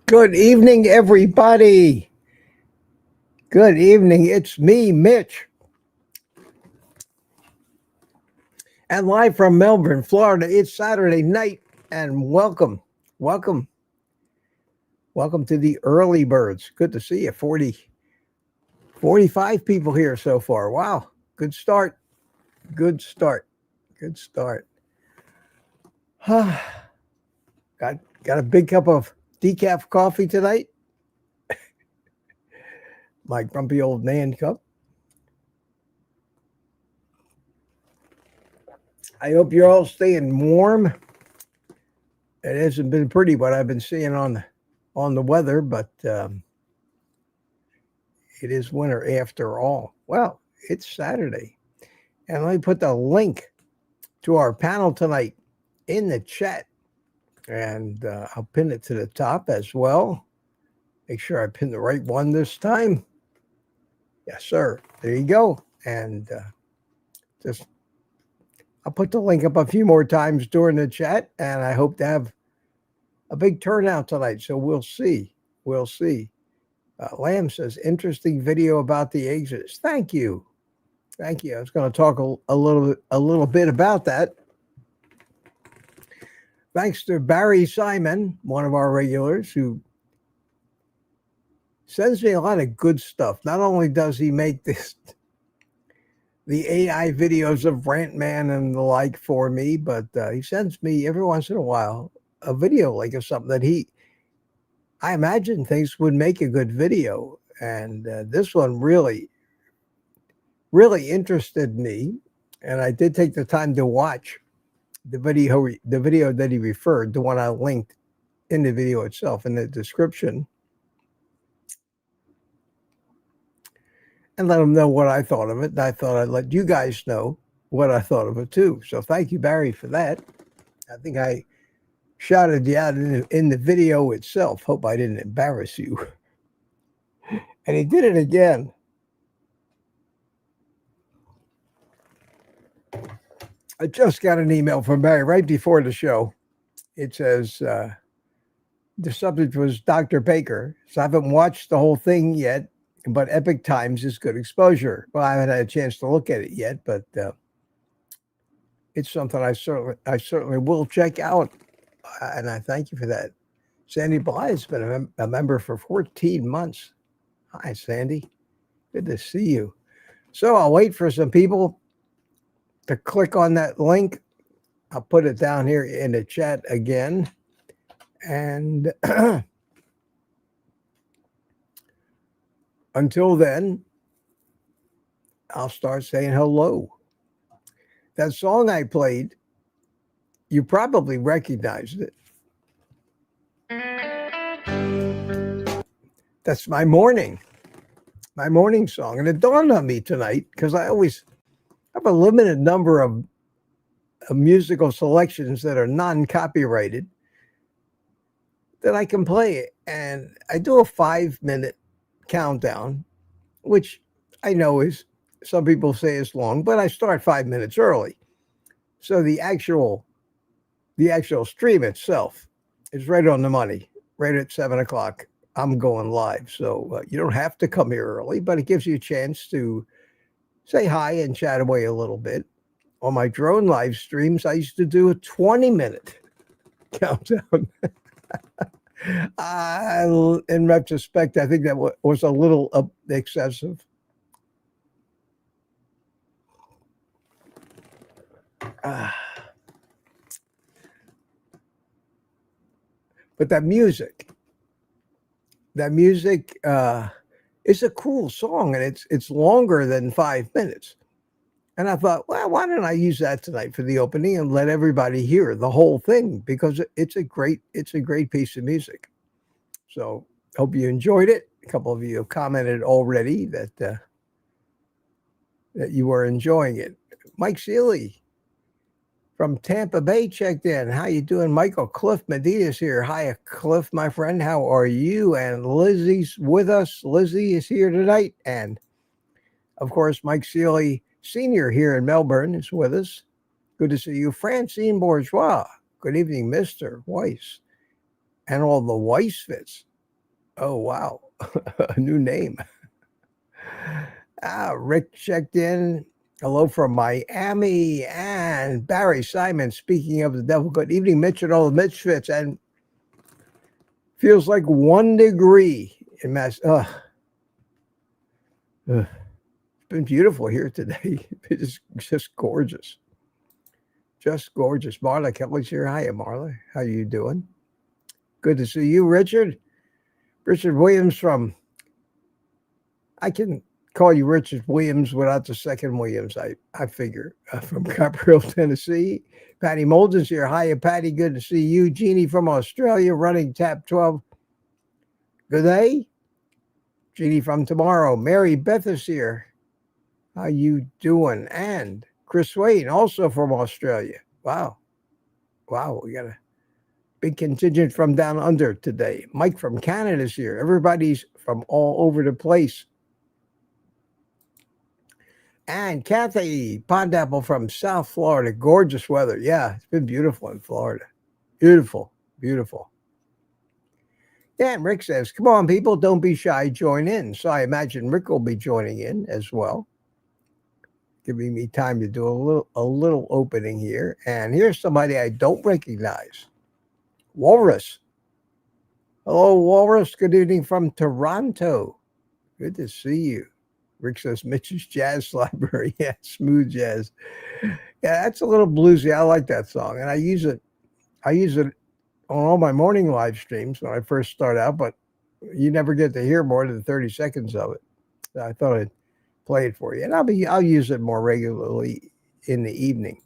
Good evening, everybody. Good evening. It's me, Mitch. And live from Melbourne, Florida. It's Saturday night, and welcome to the early birds. Good to see you. 45 people here so far. Wow. Good start. Got a big cup of decaf coffee tonight. My grumpy old Nan cup. I hope you're all staying warm. It hasn't been pretty what I've been seeing on the weather, but it is winter after all. Well, it's Saturday. And let me put the link to our panel tonight in the chat. And I'll pin it to the top as well. Make sure I pin the right one this time. Yes, sir. There you go. And just I'll put the link up a few more times during the chat, and I hope to have a big turnout tonight. So we'll see. We'll see. Lamb says, interesting video about the exits. Thank you. Thank you. I was going to talk a little bit about that. Thanks to Barry Simon, one of our regulars, who sends me a lot of good stuff. Not only does he make the AI videos of Rant Man and the like for me, but he sends me every once in a while a video like of something that I imagine things would make a good video. And this one really, really interested me. And I did take the time to watch the video that he referred, the one I linked in the video itself in the description, and let him know what I thought of it. And I thought I'd let you guys know what I thought of it too. So thank you, Barry, for that. I think I shouted you out in the video itself. Hope I didn't embarrass you. And he did it again. I just got an email from Barry right before the show. It says, the subject was Dr. Baker. So I haven't watched the whole thing yet, but Epic Times is good exposure. Well, I haven't had a chance to look at it yet, but it's something I certainly will check out. And I thank you for that. Sandy Bly has been a member for 14 months. Hi, Sandy. Good to see you. So I'll wait for some people to click on that link. I'll put it down here in the chat again. And until then, I'll start saying hello. That song I played, you probably recognized it. That's my morning song. And it dawned on me tonight, because I always have a limited number of musical selections that are non-copyrighted that I can play. And I do a 5-minute countdown, which I know is, some people say is long, but I start 5 minutes early. So the actual stream itself is right on the money, right at 7 o'clock. I'm going live. So you don't have to come here early, but it gives you a chance to say hi and chat away a little bit. On my drone live streams, I used to do a 20-minute countdown. In retrospect, I think that was a little excessive. But that music is a cool song, and it's longer than 5 minutes. And I thought, well, why don't I use that tonight for the opening and let everybody hear the whole thing, because it's a great piece of music. So hope you enjoyed it. A couple of you have commented already that you were enjoying it. Mike Seeley from Tampa Bay checked in. How you doing, Michael? Cliff Medina's here. Hi, Cliff, my friend. How are you? And Lizzie's with us. Lizzie is here tonight. And, of course, Mike Seeley Sr. here in Melbourne is with us. Good to see you. Francine Bourgeois. Good evening, Mr. Weiss. And all the Weiss fits. Oh, wow. A new name. Rick checked in. Hello from Miami. And Barry Simon, speaking of the devil. Good evening, Mitch and all the Mitch fits. And feels like 1 degree in Mass. It's been beautiful here today. It's just gorgeous. Just gorgeous. Marla Kelly's here. Hiya, Marla. How you doing? Good to see you, Richard. Richard Williams from, I can call you Richard Williams without the second Williams, I figure, from Copper Hill, Tennessee. Patty Molden's here. Hiya, Patty. Good to see you. Jeannie from Australia, running Tap 12. Good day. Jeannie from tomorrow. Mary Beth is here. How you doing? And Chris Wayne, also from Australia. Wow. Wow, we got a big contingent from down under today. Mike from Canada is here. Everybody's from all over the place. And Kathy Pondapple from South Florida. Gorgeous weather. Yeah, it's been beautiful in Florida. Beautiful, beautiful. Yeah, and Rick says, come on, people, don't be shy, join in. So I imagine Rick will be joining in as well, giving me time to do a little opening here. And here's somebody I don't recognize. Walrus. Hello, Walrus. Good evening from Toronto. Good to see you. Rick says Mitch's Jazz Library. Yeah, smooth jazz. Yeah, that's a little bluesy. I like that song. And I use it on all my morning live streams when I first start out, but you never get to hear more than 30 seconds of it. So I thought I'd play it for you. And I'll use it more regularly in the evening.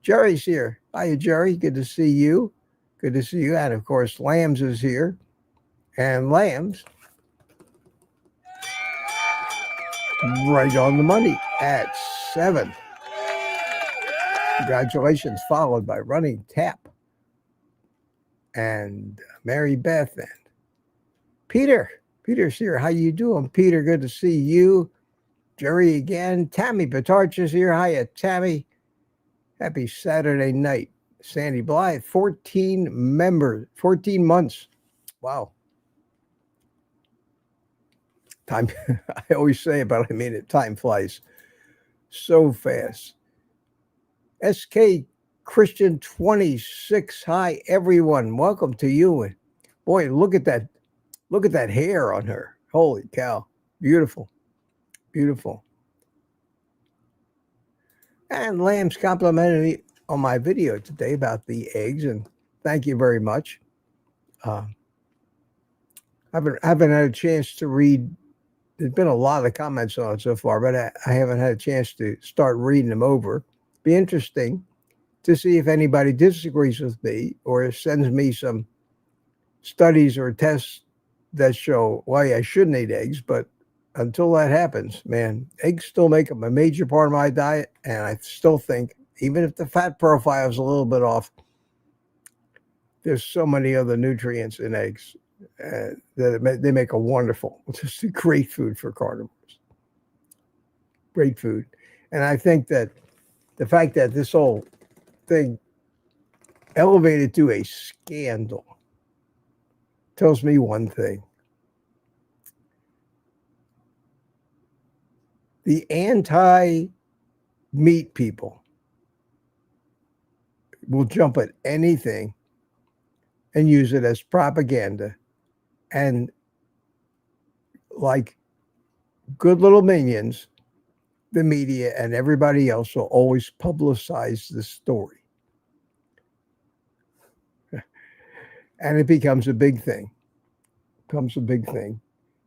Jerry's here. Hiya, Jerry. Good to see you. Good to see you. And of course, Lambs is here. And Lambs, right on the money at 7. Congratulations, followed by Running Tap and Mary Beth and Peter. Peter's here. How you doing, Peter? Good to see you. Jerry again. Tammy Batarch is here. Hiya, Tammy. Happy Saturday night. Sandy Blythe, 14 members, 14 months. Wow. Time, I always say it, but I mean it. Time flies so fast. SK Christian 26. Hi, everyone. Welcome to you. And boy, look at that. Look at that hair on her. Holy cow. Beautiful. Beautiful. And Lamb's complimented me on my video today about the eggs, and thank you very much. I haven't had a chance to read. There's been a lot of comments on it so far, but I haven't had a chance to start reading them over. Be interesting to see if anybody disagrees with me or sends me some studies or tests that show why I shouldn't eat eggs. But until that happens, man, eggs still make them a major part of my diet. And I still think, even if the fat profile is a little bit off, there's so many other nutrients in eggs that they make a wonderful, just a great food for carnivores. Great food. And I think that the fact that this whole thing elevated to a scandal tells me one thing. The anti-meat people will jump at anything and use it as propaganda. And like good little minions, the media and everybody else will always publicize the story. And it becomes a big thing.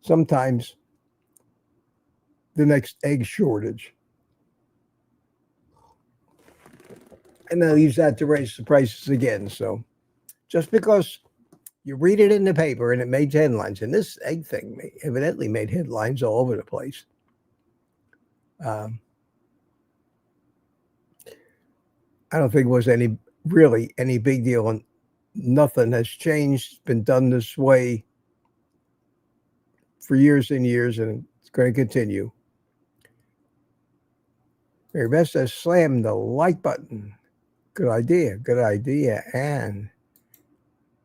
Sometimes the next egg shortage. And they'll use that to raise the prices again. So just because you read it in the paper and it made headlines, and this egg thing evidently made headlines all over the place. I don't think it was really any big deal, and nothing has changed. It's been done this way for years and years, and it's going to continue. Mary Beth says, slam the like button. Good idea. And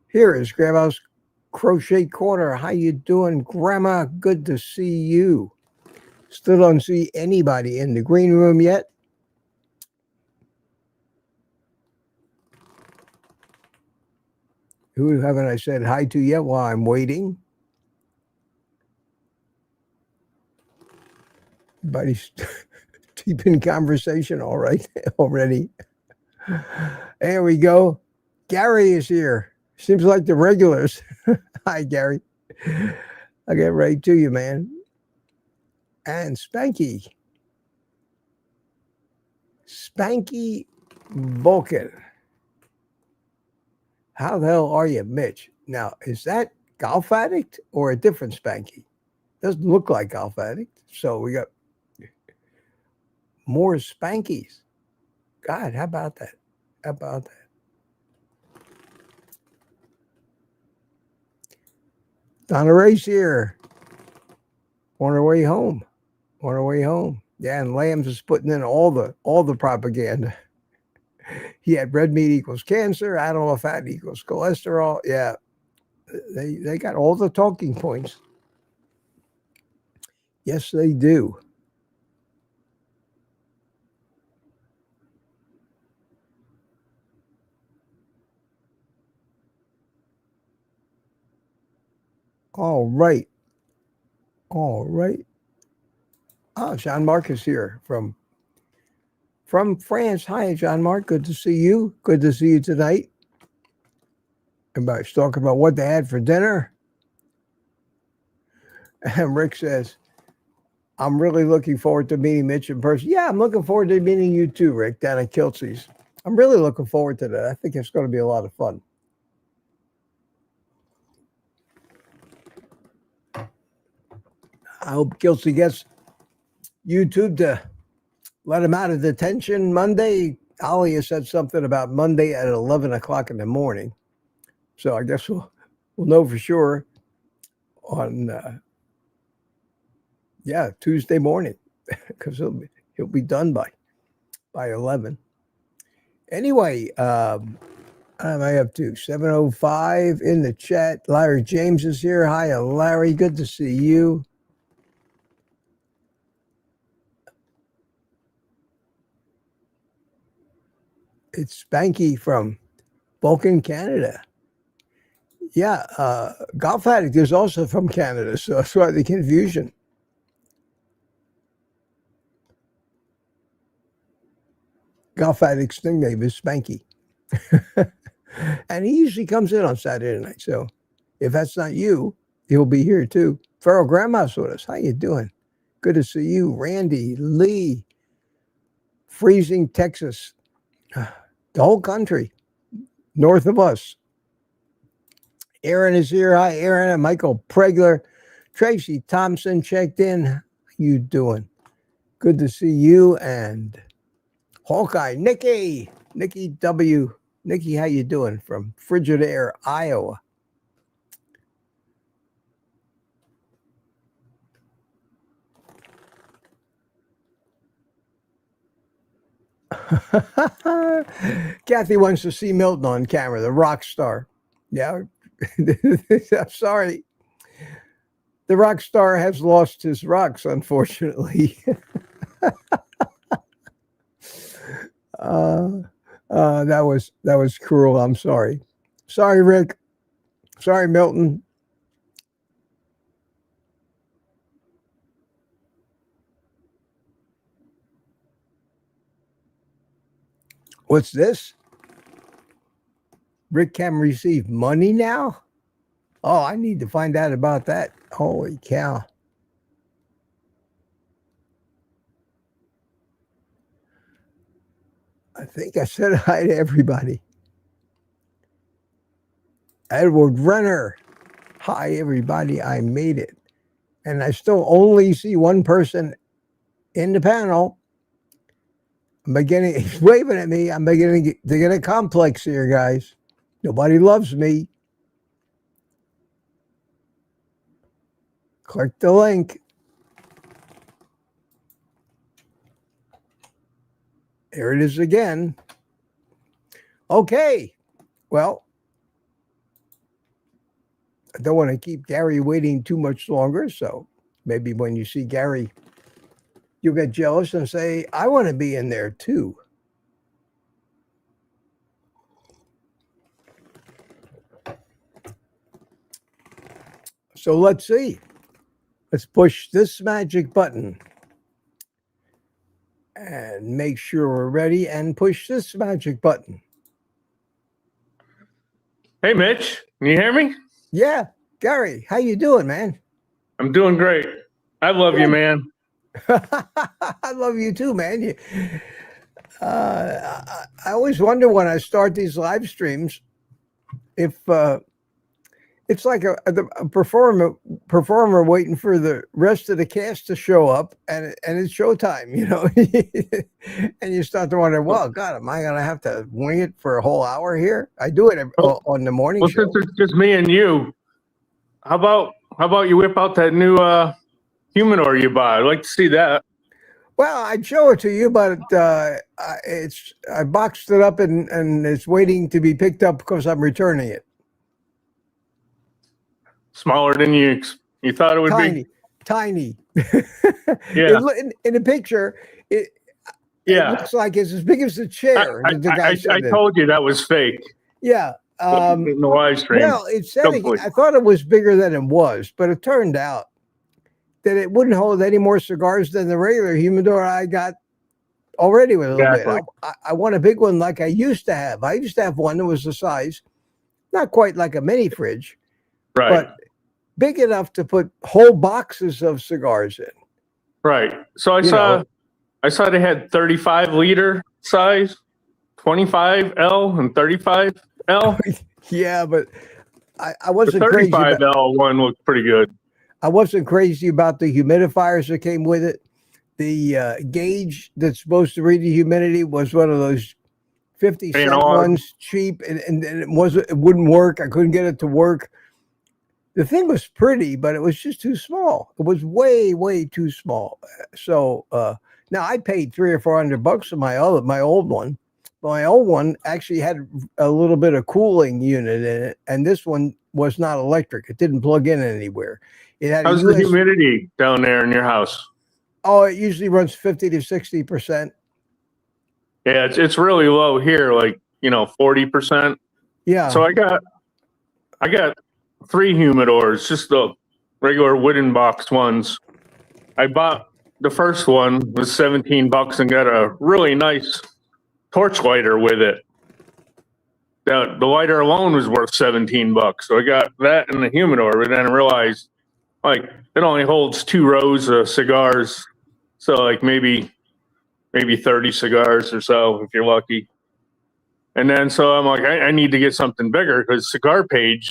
here is Grandma's Crochet Corner. How you doing, Grandma? Good to see you. Still don't see anybody in the green room yet. Who haven't I said hi to yet while I'm waiting? Everybody's deep in conversation, all right, already. There we go. Gary is here. Seems like the regulars. Hi, Gary. I'll get right to you, man. And Spanky Vulcan. How the hell are you, Mitch? Now, is that Golf Addict or a different Spanky? Doesn't look like Golf Addict. So we got more Spankies. God, how about that? Donna Ray's here. On her way home. Yeah, and Lambs is putting in all the propaganda. He had red meat equals cancer, animal fat equals cholesterol. Yeah, they got all the talking points. Yes, they do. All right. All right. Oh, Jean-Marc is here from France. Hi, Jean-Marc. Good to see you. Good to see you tonight. Everybody's talking about what they had for dinner. And Rick says, I'm really looking forward to meeting Mitch in person. Yeah, I'm looking forward to meeting you too, Rick, down at Kiltsey's. I'm really looking forward to that. I think it's going to be a lot of fun. I hope Kiltsey gets YouTube to let him out of detention Monday. Ollie has said something about Monday at 11 o'clock in the morning. So I guess we'll know for sure on, Tuesday morning, because he'll be done by 11. Anyway, what am I up to? 7:05 in the chat. Larry James is here. Hi, Larry. Good to see you. It's Spanky from Vulcan, Canada. Yeah, Golf Addict is also from Canada, so that's why the confusion. Golf Addict's nickname is Spanky. And he usually comes in on Saturday night, so if that's not you, he'll be here too. Feral Grandma's with us. How you doing? Good to see you. Randy, Lee, freezing Texas. The whole country north of us. Aaron is here. Hi, Aaron. And Michael Pregler. Tracy Thompson checked in. How you doing? Good to see you. And Hawkeye, Nikki W. Nikki, how you doing? From Frigidaire, Iowa. Kathy wants to see Milton on camera, the rock star. Yeah, I'm sorry. The rock star has lost his rocks, unfortunately. That was cruel. I'm sorry. Sorry, Rick. Sorry, Milton. What's this? Rick can receive money now? Oh, I need to find out about that. Holy cow. I think I said hi to everybody. Edward Renner. Hi, everybody. I made it. And I still only see one person in the panel. I'm beginning, he's waving at me. I'm beginning to get a complex here, guys. Nobody loves me. Click the link. There it is again. Okay. Well, I don't want to keep Gary waiting too much longer. So maybe when you see Gary, you'll get jealous and say, I want to be in there too. So let's see. Let's push this magic button and make sure we're ready and push this magic button. Hey, Mitch, can you hear me? Yeah. Gary, how you doing, man? I'm doing great. I love you, man. I love you too, man. I always wonder when I start these live streams if it's like a performer waiting for the rest of the cast to show up, and it's showtime, you know. And you start to wonder, well, God, am I going to have to wing it for a whole hour here? I do it on the morning show. Since it's just me and you, how about you whip out that new humidor you bought? I'd like to see that. Well, I'd show it to you, but I boxed it up and it's waiting to be picked up because I'm returning it. Smaller than you thought it would be. Tiny. Yeah. In the picture, it Yeah. looks like it's as big as a chair. I told you that was fake. Yeah. In the live stream. Well, it said I thought it was bigger than it was, but it turned out that it wouldn't hold any more cigars than the regular humidor I got already with a little bit. I want a big one like I used to have. I used to have one that was the size, not quite like a mini fridge, right, but big enough to put whole boxes of cigars in. Right. So I saw they had 35-liter size, 25L and 35L. Yeah, but I wasn't the crazy. 35L one looked pretty good. I wasn't crazy about the humidifiers that came with it. The gauge that's supposed to read the humidity was one of those 50-cent ones, cheap, and it wouldn't work. I couldn't get it to work. The thing was pretty, but it was just too small. It was way, way too small. So now I paid $300 or $400 for my old one. But my old one actually had a little bit of cooling unit in it, and this one was not electric. It didn't plug in anywhere. It had How's the humidity down there in your house? Oh, it usually runs 50 to 60%. Yeah, it's really low here, like 40%. Yeah. So I got 3 humidors, just the regular wooden box ones. I bought the first one was $17 and got a really nice torch lighter with it. The lighter alone was worth $17. So I got that in the humidor, but then I realized like it only holds 2 rows of cigars. So like maybe 30 cigars or so if you're lucky. And then so I'm like, I need to get something bigger because Cigar Page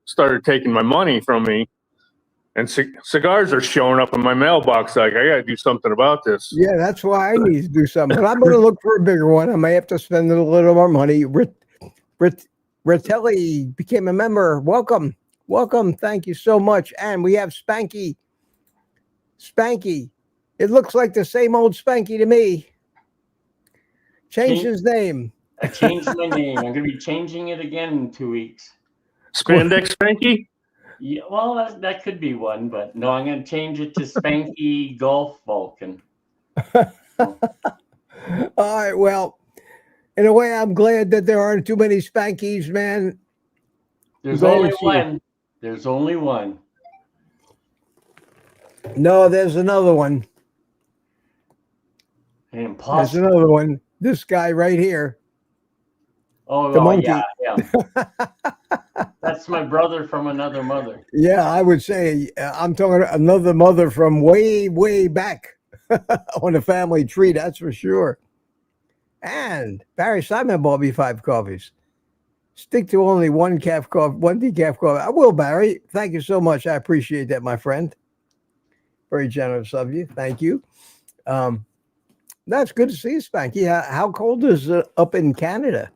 started taking my money from me. And cigars are showing up in my mailbox. Like, I got to do something about this. Yeah, that's why I need to do something. But I'm going to look for a bigger one. I may have to spend a little more money. Ratelli became a member. Welcome. Welcome. Thank you so much. And we have Spanky. Spanky. It looks like the same old Spanky to me. Changed his name. I changed my name. I'm going to be changing it again in 2 weeks. Spandex Spanky? Yeah, well, that could be one, but no, I'm going to change it to Spanky Golf Vulcan. All right. Well, in a way, I'm glad that there aren't too many Spankies, man. There's only one. There's only one. No, there's another one. Impossible. There's another one. This guy right here. Oh, the monkey. Yeah. That's my brother from another mother. Yeah, I would say I'm talking another mother from way, way back on the family tree. That's for sure. And Barry Simon bought me 5 coffees. Stick to only one decaf coffee. I will, Barry. Thank you so much. I appreciate that, my friend. Very generous of you. Thank you. That's good to see you, Spanky. How cold is it up in Canada?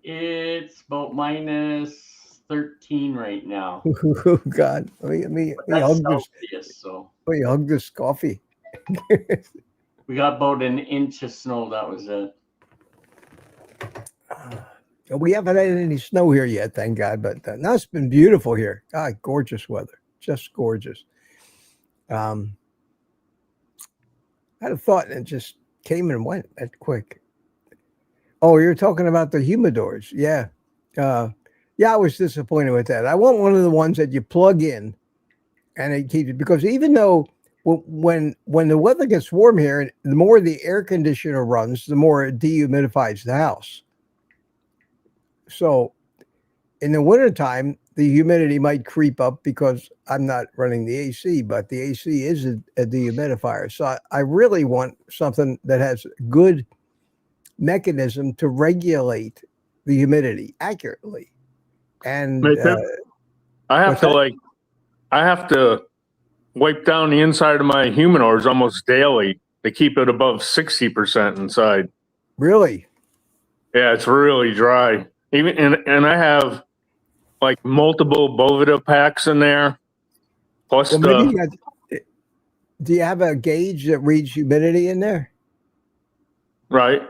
It's about minus 13 right now. Oh, God. Let me hug this coffee. We got about an inch of snow. That was it. We haven't had any snow here yet, thank God. But now it's been beautiful here. God, gorgeous weather. Just gorgeous. I had a thought and it just came and went that quick. Oh, you're talking about the humidors. Yeah. I was disappointed with that. I want one of the ones that you plug in and it keeps it, because even though when the weather gets warm here, the more the air conditioner runs, the more it dehumidifies the house. So in the wintertime, the humidity might creep up because I'm not running the AC, but the AC is a dehumidifier. So I really want something that has good mechanism to regulate the humidity accurately. And I have to wipe down the inside of my humidors almost daily to keep it above 60% inside. Really? Yeah, it's really dry. And I have like multiple Bovida packs in there. Plus Do you have a gauge that reads humidity in there? Right.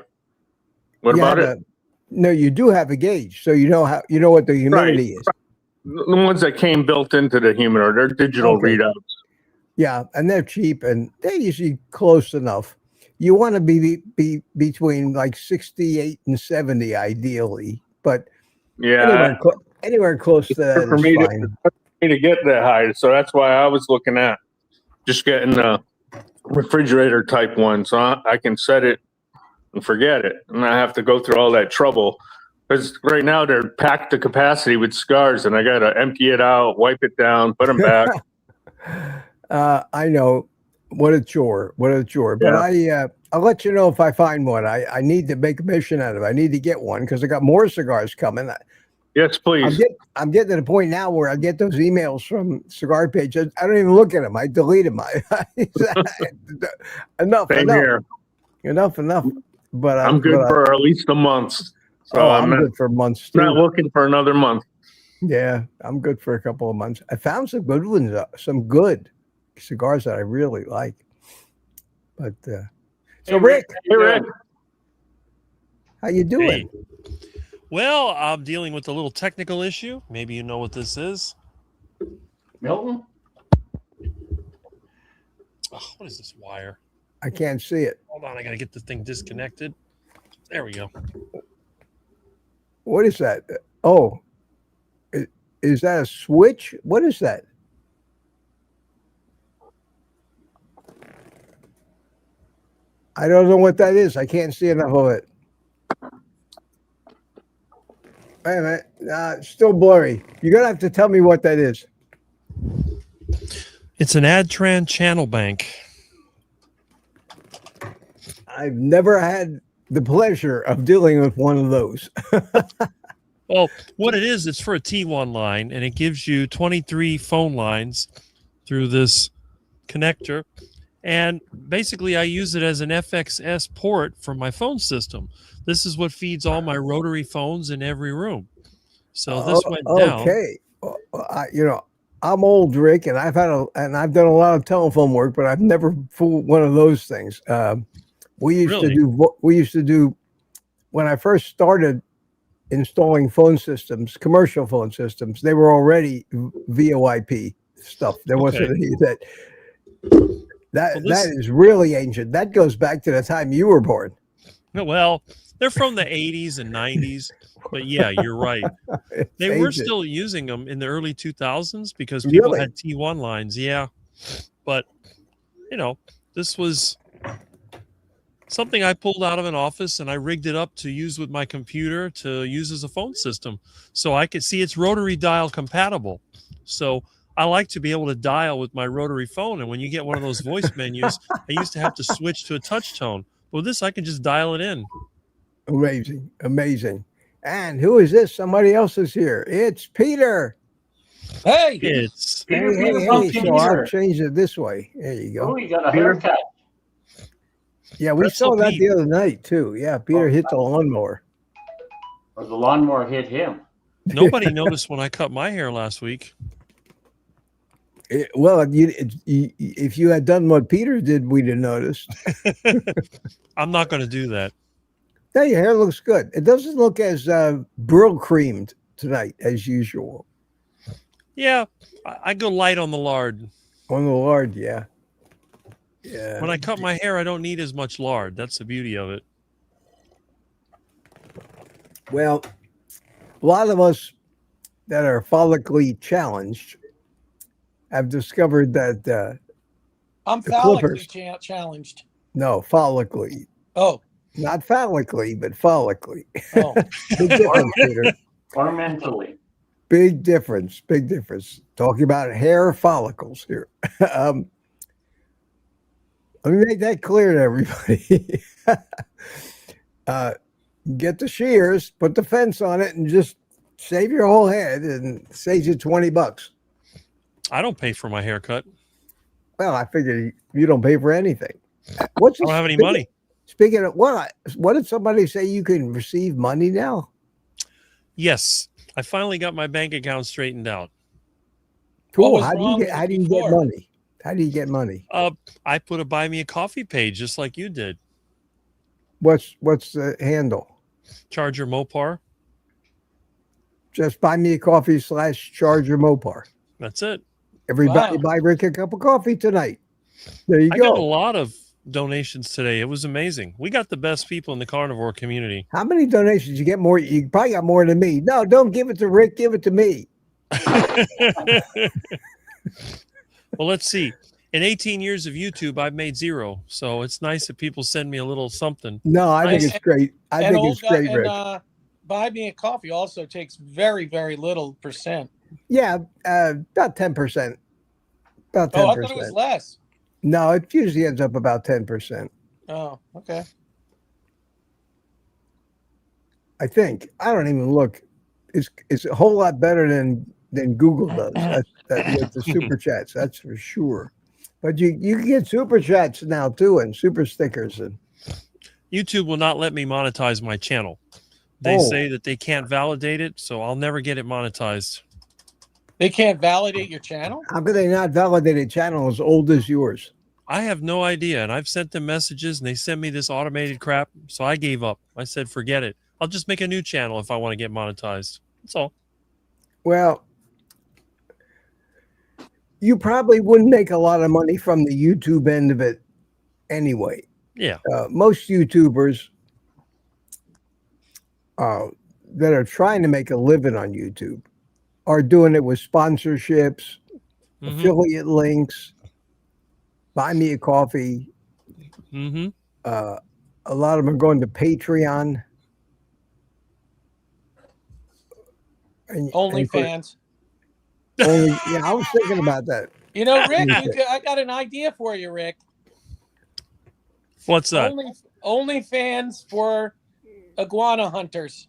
What You about have it? No, you do have a gauge, so you know what the humidity is. The ones that came built into the humidor, they're digital Okay. readouts. Yeah, and they're cheap and they're usually close enough. You want to be between like 68 and 70 ideally, but Yeah, anywhere close to that for is me fine. to get that high. So that's why I was looking at just getting a refrigerator type one, so I can set it and forget it, and I have to go through all that trouble. Because right now they're packed to capacity with cigars, and I gotta empty it out, wipe it down, put them back. I know what a chore, But I'll let you know if I find one. I need to make a mission out of it. I need to get one because I got more cigars coming. Yes, please. I'm getting to the point now where I get those emails from Cigar Page. I don't even look at them. I delete them. Enough. Same here. Enough. But I'm good for at least a month. So I'm good for months too. Not looking for another month. Yeah, I'm good for a couple of months. I found some good ones, some good cigars that I really like. But so Rick, how you doing? Hey. Well, I'm dealing with a little technical issue. Maybe you know what this is. Milton? Oh, what is this wire? I can't see it. Hold on, I gotta get this thing disconnected. There we go. What is that? Oh, is that a switch? What is that? I don't know what that is. I can't see enough of it. Wait a minute. It's still blurry. You're going to have to tell me what that is. It's an AdTran channel bank. I've never had the pleasure of dealing with one of those. Well, what it is, it's for a T1 line, and it gives you 23 phone lines through this connector. And basically, I use it as an FXS port for my phone system. This is what feeds all my rotary phones in every room. So this went down. Okay. I'm old, Rick, and I've done a lot of telephone work, but I've never fooled one of those things. We used to do when I first started installing phone systems, commercial phone systems. They were already VoIP stuff. There wasn't any of that. That is really ancient. That goes back to the time you were born. Well, they're from the 80s and 90s. But yeah, you're right. They were still using them in the early 2000s because people had T1 lines. Yeah. But, this was something I pulled out of an office and I rigged it up to use with my computer to use as a phone system. So I could see it's rotary dial compatible. So I like to be able to dial with my rotary phone. And when you get one of those voice menus, I used to have to switch to a touch tone. With this, I can just dial it in. Amazing. And who is this? Somebody else is here. It's Peter. Hey. It's Peter. So I'll change it this way. There you go. Oh, you got a haircut. Yeah, we saw that the other night too. Yeah, Peter hit the lawnmower. Or the lawnmower hit him. Nobody noticed when I cut my hair last week. If you had done what Peter did, we'd have noticed. I'm not going to do that. No, your hair looks good. It doesn't look as brill creamed tonight as usual. Yeah, I go light on the lard. On the lard, yeah. Yeah. When I cut my hair, I don't need as much lard. That's the beauty of it. Well, a lot of us that are follically challenged have discovered that I'm follically challenged. No, follically. Oh. Not phallically, but follically. Oh. Big difference, Peter. Or mentally. Big difference. Talking about hair follicles here. Let me make that clear to everybody. Get the shears, put the fence on it, and just shave your whole head, and saves you $20. I don't pay for my haircut. Well, I figured you don't pay for anything. I don't have any money. Speaking of what did somebody say? You can receive money now? Yes, I finally got my bank account straightened out. Cool. How do you get money? How do you get money? I put a buy me a coffee page just like you did. What's the handle? Charger Mopar. Just buy me a coffee / Charger Mopar. That's it. Everybody buy Rick a cup of coffee tonight. There you go. I got a lot of donations today. It was amazing. We got the best people in the carnivore community. How many donations you get? More? You probably got more than me. No, don't give it to Rick. Give it to me. Well, let's see. In 18 years of YouTube, I've made 0. So it's nice that people send me a little something. No, I think it's great. I think it's great, Rick. Buy me a coffee also takes very, very little percent. Yeah, about 10%. About 10%. Oh, I thought it was less. No, it usually ends up about 10%. Oh, okay. I think. I don't even look. It's a whole lot better than Google does. That with the super chats, that's for sure. But you can get super chats now too, and super stickers. And YouTube will not let me monetize my channel. They say that they can't validate it, so I'll never get it monetized. They can't validate your channel? How could they not validate a channel as old as yours? I have no idea, and I've sent them messages, and they sent me this automated crap, so I gave up. I said, forget it. I'll just make a new channel if I want to get monetized. That's all. Well, you probably wouldn't make a lot of money from the YouTube end of it anyway. Yeah. Most YouTubers that are trying to make a living on YouTube are doing it with sponsorships, affiliate links, buy me a coffee. A lot of them are going to Patreon. OnlyFans. Yeah, I was thinking about that. You know, Rick, I got an idea for you, Rick. What's that? OnlyFans for iguana hunters.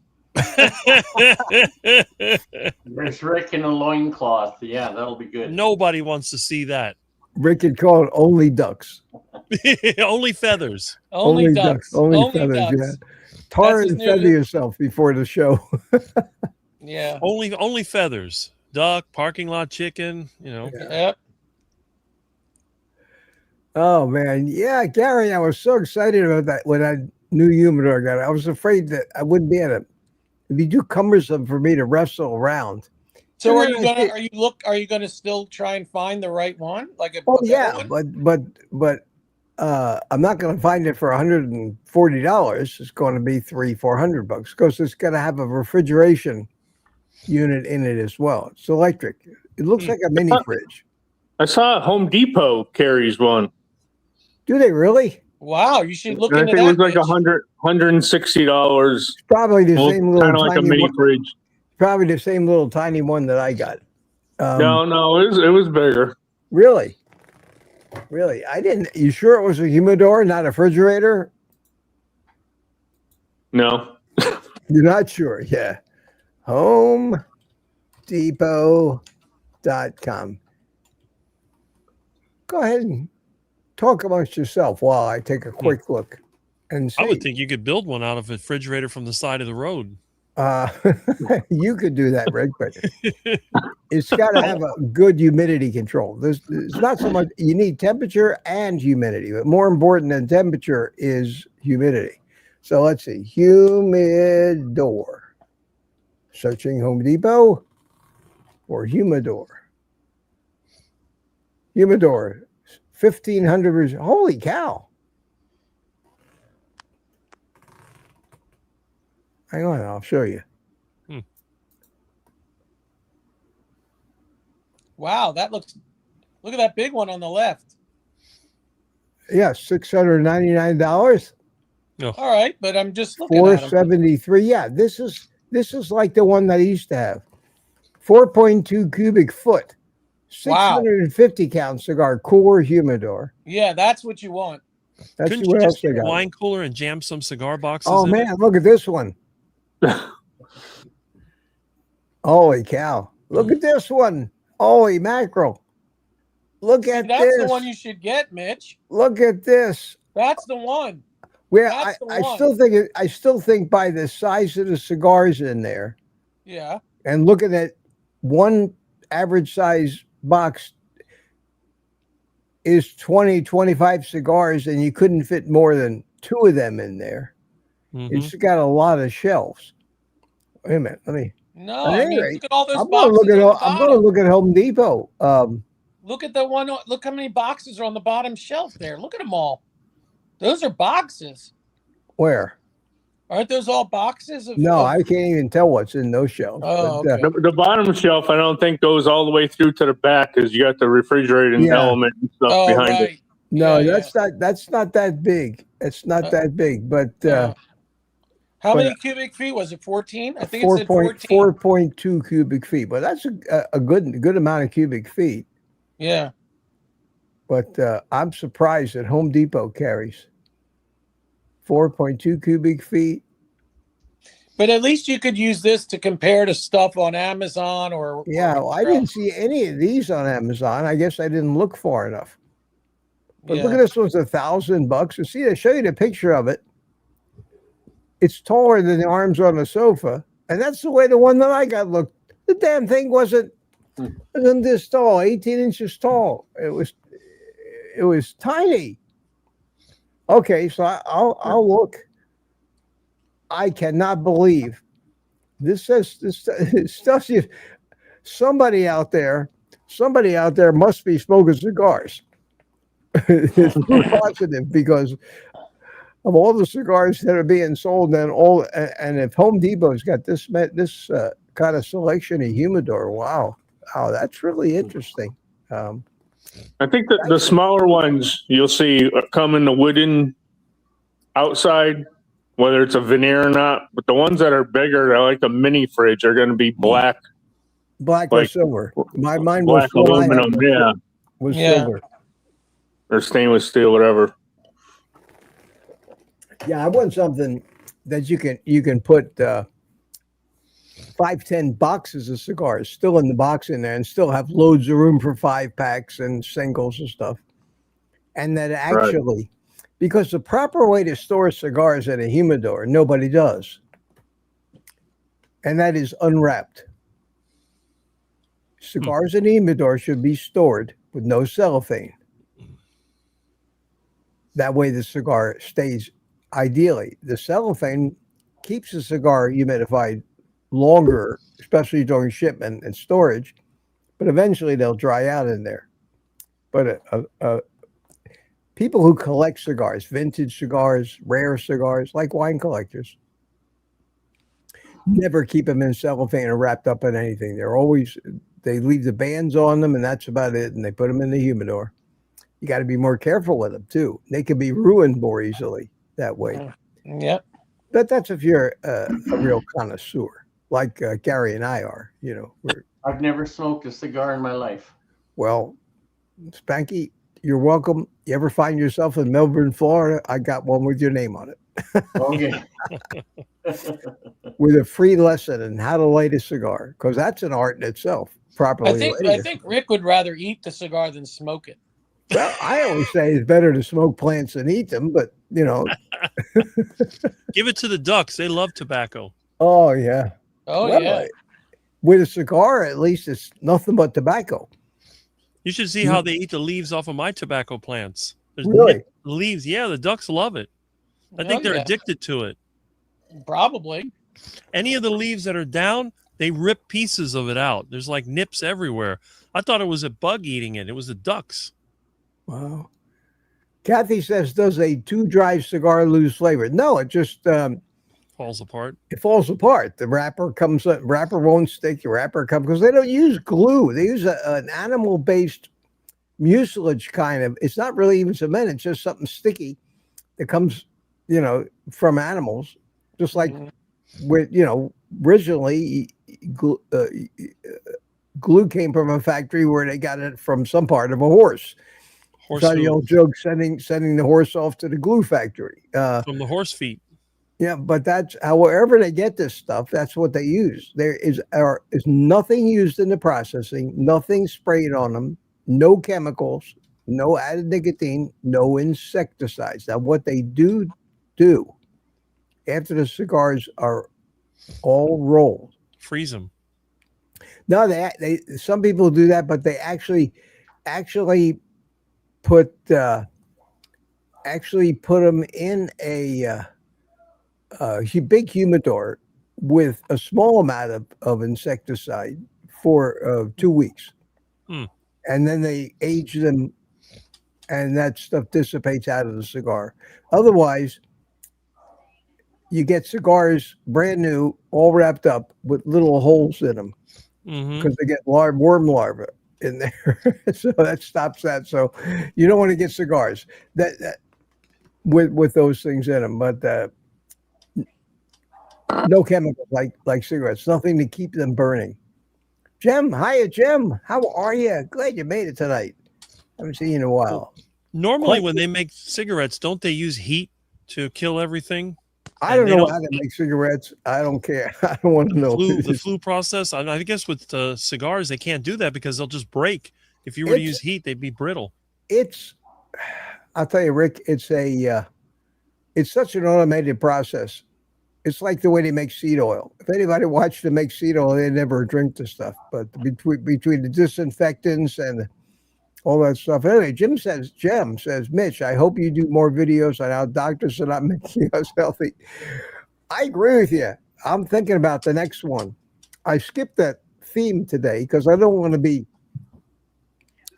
There's Rick in a loincloth. Yeah, that'll be good. Nobody wants to see that. Rick could call it only ducks. Only feathers. Only ducks. Only feathers, ducks. yeah. Tar and feather yourself before the show. Yeah. Only feathers. Duck, parking lot chicken, you know. Yep. Oh man. Yeah, Gary, I was so excited about that when I knew humidor got it. I was afraid that I wouldn't be able to. It'd be too cumbersome for me to wrestle around. So are you gonna still try and find the right one? Like but I'm not gonna find it for $140. It's going to be $300-400 because it's gonna have a refrigeration unit in it as well. It's electric. It looks like a mini fridge. I saw Home Depot carries one. Do they really? Wow, you should look into that. I think that. It was like $160. It's probably the same little kind of like a mini fridge. Probably the same little tiny one that I got. No, it was bigger. Really? Really? I didn't. You sure it was a humidor, not a refrigerator? No. You're not sure? Yeah. HomeDepot.com. Go ahead and talk amongst yourself while I take a quick look and see. I would think you could build one out of a refrigerator from the side of the road. You could do that, Rick, but it's got to have a good humidity control. There's not so much, you need temperature and humidity, but more important than temperature is humidity. So let's see, humidor. Searching Home Depot or humidor. Humidor, 1,500. Holy cow. Hang on, I'll show you. Wow, look at that big one on the left. Yeah, $699. No. All right, but I'm just looking at them. $473. Yeah, this is like the one that I used to have. 4.2 cubic foot. 650 count cigar cooler humidor. Yeah, that's what you want. That's Couldn't what you else just they get a got. wine cooler and jam some cigar boxes Oh in man, it? look at this one. Holy cow. Look at this one. Holy mackerel. Look at That's this. the one you should get, Mitch. Look at this. That's the one. Well, That's the I one. still think by the size of the cigars in there Yeah. and looking at one average size box, is 20, 25 cigars, and you couldn't fit more than 2 of them in there. Mm-hmm. It's got a lot of shelves. Wait a minute. Let me. No, At I any mean, rate, look at all those I'm going to boxes look at. on the I'm going to bottom. look at Home Depot. Look at the one. Look how many boxes are on the bottom shelf there. Look at them all. Those are boxes. Where? Aren't those all boxes of? No, I can't even tell what's in those shelves. Oh, but, okay. The bottom shelf, I don't think goes all the way through to the back because you got the refrigerating Yeah. element and stuff Oh, behind it. right. no, Yeah, that's not that big. It's not that big, but How but many cubic feet was it? 14? I think it 4 said point 14. 4.2 cubic feet. But that's a good amount of cubic feet. Yeah. But I'm surprised that Home Depot carries 4.2 cubic feet. But at least you could use this to compare to stuff on Amazon or Yeah, well, I wherever didn't else. see any of these on Amazon. I guess I didn't look far enough. But look Yeah. at this one's $1,000. You see, I show you the picture of it. It's taller than the arms on the sofa, and that's the way the one that I got looked. The damn thing wasn't this tall, 18 inches tall. It was tiny. Okay, so I'll look. I cannot believe this says this tells you somebody out there must be smoking cigars. It's proof positive because of all the cigars that are being sold and if Home Depot's got this kind of selection of humidor, wow, that's really interesting. I think that the smaller ones you'll see come in the wooden outside, whether it's a veneer or not. But the ones that are bigger, they're like a mini fridge, are going to be black or like silver. Mine was black one I had aluminum, yeah, was Yeah. silver. or stainless steel, whatever. Yeah, I want something that you can put 5-10 boxes of cigars still in the box in there and still have loads of room for 5-packs and singles and stuff. And that actually, because the proper way to store cigars in a humidor, nobody does. And that is unwrapped. Cigars in a humidor should be stored with no cellophane. That way the cigar stays. Ideally, the cellophane keeps the cigar humidified longer, especially during shipment and storage, but eventually they'll dry out in there. But people who collect cigars, vintage cigars, rare cigars, like wine collectors, never keep them in cellophane or wrapped up in anything. They leave the bands on them and that's about it, and they put them in the humidor. You got to be more careful with them too. They can be ruined more easily that way. Yep. But that's if you're a real connoisseur, like Gary and I are. I've never smoked a cigar in my life. Well, Spanky, you're welcome. You ever find yourself in Melbourne, Florida? I got one with your name on it. Okay. With a free lesson on how to light a cigar, because that's an art in itself. Properly I think Rick would rather eat the cigar than smoke it. Well, I always say it's better to smoke plants than eat them, but Give it to the ducks. They love tobacco. Oh yeah. Oh, Well, yeah. With a cigar, at least it's nothing but tobacco. You should see how they eat the leaves off of my tobacco plants. There's Really? leaves. Yeah, the ducks love it. I think they're yeah. addicted to it. Probably. Any of the leaves that are down, they rip pieces of it out. There's like nips everywhere. I thought it was a bug eating it. It was the ducks. Wow. Kathy says, does a too dry cigar lose flavor? No, it just Falls apart. it falls apart. The wrapper won't stick. The wrapper comes because they don't use glue. They use an animal-based mucilage kind of. It's not really even cement. It's just something sticky that comes, from animals. Just like with, originally glue came from a factory where they got it from some part of a horse. So the old joke, sending the horse off to the glue factory. From the horse feet. Yeah, but that's however they get this stuff. That's what they use. There is nothing used in the processing, nothing sprayed on them, no chemicals, no added nicotine, no insecticides. Now, what they do after the cigars are all rolled, Freeze them. no, they some people do that, but they actually actually put them in a big humidor with a small amount of insecticide for 2 weeks. Hmm. And then they age them, and that stuff dissipates out of the cigar. Otherwise, you get cigars brand new, all wrapped up with little holes in them because they get worm larvae in there. So that stops that. So you don't want to get cigars that with those things in them. But no chemicals like cigarettes. Nothing to keep them burning. Jim, hiya, Jim. How are you? Glad you made it tonight. Haven't seen you in a while. Normally, when they make cigarettes, don't they use heat to kill everything? I don't know how to make cigarettes. I don't care. I don't want to know. The flue process. I guess with cigars, they can't do that because they'll just break. If you were to use heat, they'd be brittle. I'll tell you, Rick, it's such an automated process. It's like the way they make seed oil. If anybody watched them make seed oil, they never drink the stuff. But between the disinfectants and all that stuff. Anyway, Jim says, Mitch, I hope you do more videos on how doctors are not making us healthy. I agree with you. I'm thinking about the next one. I skipped that theme today because I don't want to be.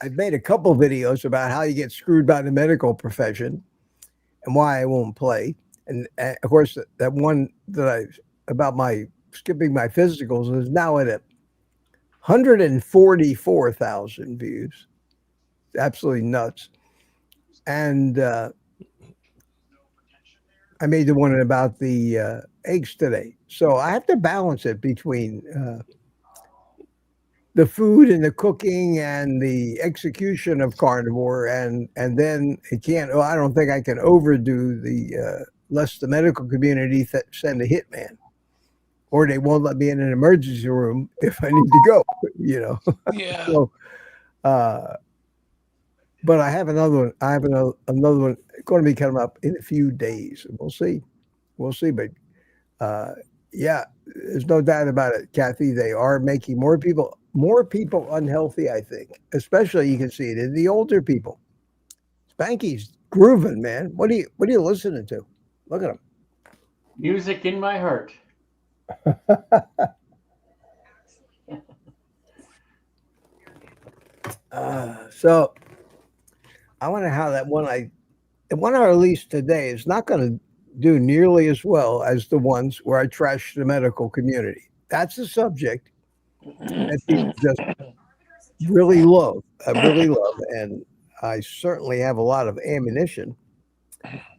I've made a couple videos about how you get screwed by the medical profession and why I won't play. And of course, that one about my skipping my physicals is now at 144,000 views. Absolutely nuts. And I made the one about the eggs today. So I have to balance it between the food and the cooking and the execution of carnivore. And then I don't think I can overdo lest the medical community send a hitman, or they won't let me in an emergency room if I need to go, Yeah. So, but I have another one. I have another one going to be coming up in a few days. We'll see. But yeah, there's no doubt about it, Kathy. They are making more people unhealthy, I think. Especially you can see it in the older people. Spanky's grooving, man. What are you listening to? Look at him. Music in my heart. So I wonder how the one I released today is not going to do nearly as well as the ones where I trash the medical community. That's a subject that people just really love, and I certainly have a lot of ammunition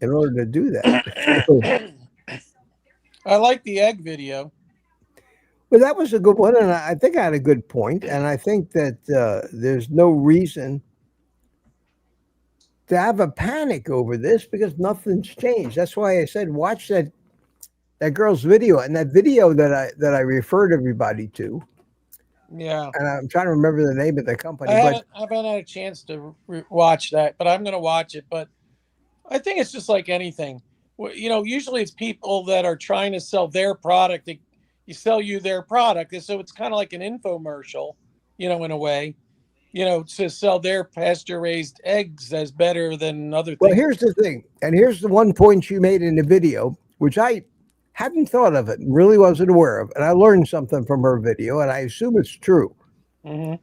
in order to do that. I like the egg video. Well, that was a good one, and I think I had a good point, and I think that there's no reason to have a panic over this because nothing's changed. That's why I said watch that girl's video, and that video that I referred everybody to. Yeah, and I'm trying to remember the name of the company. I haven't had a chance to watch that, but I'm going to watch it. But I think it's just like anything. Usually it's people that are trying to sell their product. You sell you their product, and so it's kind of like an infomercial, in a way. To sell their pasture-raised eggs as better than other things. Well, here's the thing, and here's the one point you made in the video, which I hadn't thought of it and really wasn't aware of, and I learned something from her video, and I assume it's true. Mm-hmm.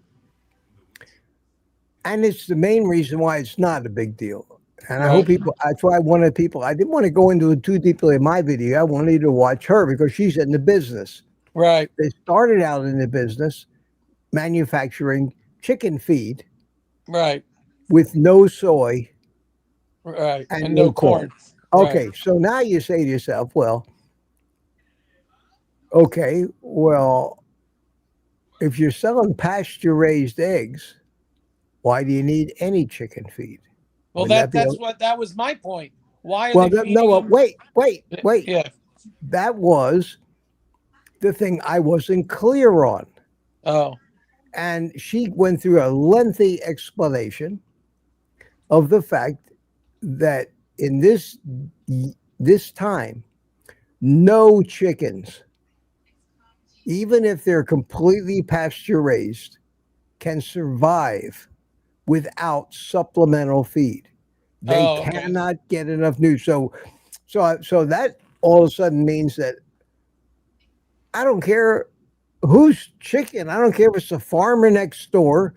And it's the main reason why it's not a big deal. And I hope people, that's why I wanted people, I didn't want to go into it too deeply in my video. I wanted you to watch her because she's in the business. Right. They started out in the business manufacturing chicken feed. Right. With no soy. Right. And no corn. Okay. Right. So now you say to yourself, well, okay, if you're selling pasture-raised eggs, why do you need any chicken feed? Well, that was my point. Why are they feeding them? Wait. Yeah. That was the thing I wasn't clear on. Oh. And she went through a lengthy explanation of the fact that in this time, no chickens, even if they're completely pasture raised, can survive without supplemental feed. They Oh, okay. cannot get enough nutrition. So that all of a sudden means that I don't care whose chicken. I don't care if it's the farmer next door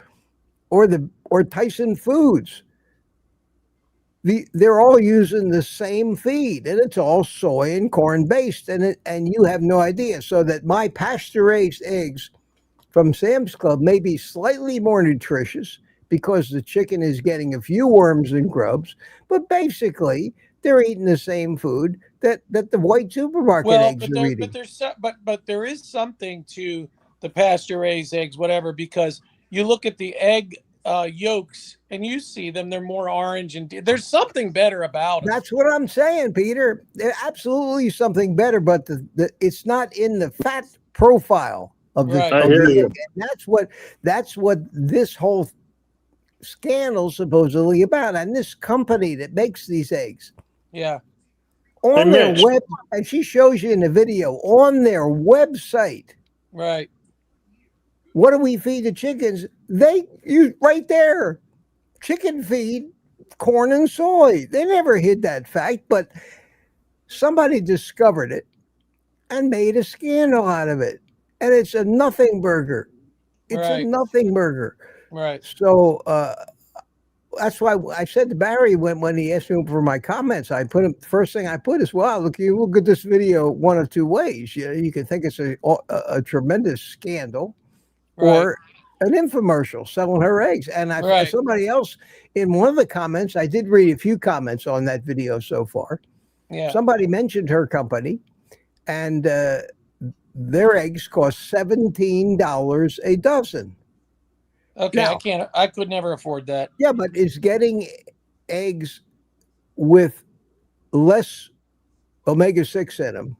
or Tyson Foods. They're all using the same feed, and it's all soy and corn based, and you have no idea. So that my pasture raised eggs from Sam's Club may be slightly more nutritious because the chicken is getting a few worms and grubs, but basically they're eating the same food that the white supermarket eggs are eating. But there is something to the pasture raised eggs, whatever, because you look at the egg yolks and you see them, they're more orange, and there's something better about it. That's what I'm saying, Peter. There's absolutely something better, but it's not in the fat profile of the, Right. I hear you. and that's what this whole scandal supposedly about. And this company that makes these eggs Yeah. on their Mitch. web, and she shows you in the video on their website. Right. What do we feed the chickens? They use right there, chicken feed, corn and soy. They never hid that fact, but somebody discovered it and made a scandal out of it. And it's a nothing burger. It's a Right. nothing burger. Right. So that's why I said to Barry when he asked me for my comments, I put him, the first thing I put is, wow, look, you look at this video one of two ways. You can think it's a tremendous scandal, or an infomercial selling her eggs. And somebody else in one of the comments, I did read a few comments on that video so far. Yeah. Somebody mentioned her company, and their eggs cost $17 a dozen. Okay. Now, I could never afford that. Yeah, but is getting eggs with less omega-6 in them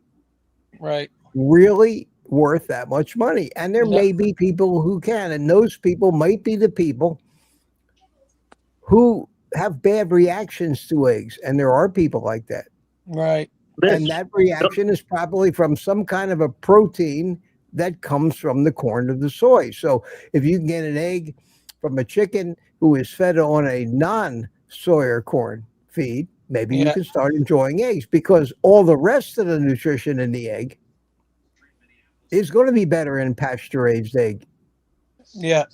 Right. really worth that much money? And there may be people who can, and those people might be the people who have bad reactions to eggs, and there are people like that. Right. And that reaction is probably from some kind of a protein that comes from the corn or the soy. So if you can get an egg from a chicken who is fed on a non-soy or corn feed, maybe you can start enjoying eggs, because all the rest of the nutrition in the egg is going to be better in pasture-raised egg. Yeah.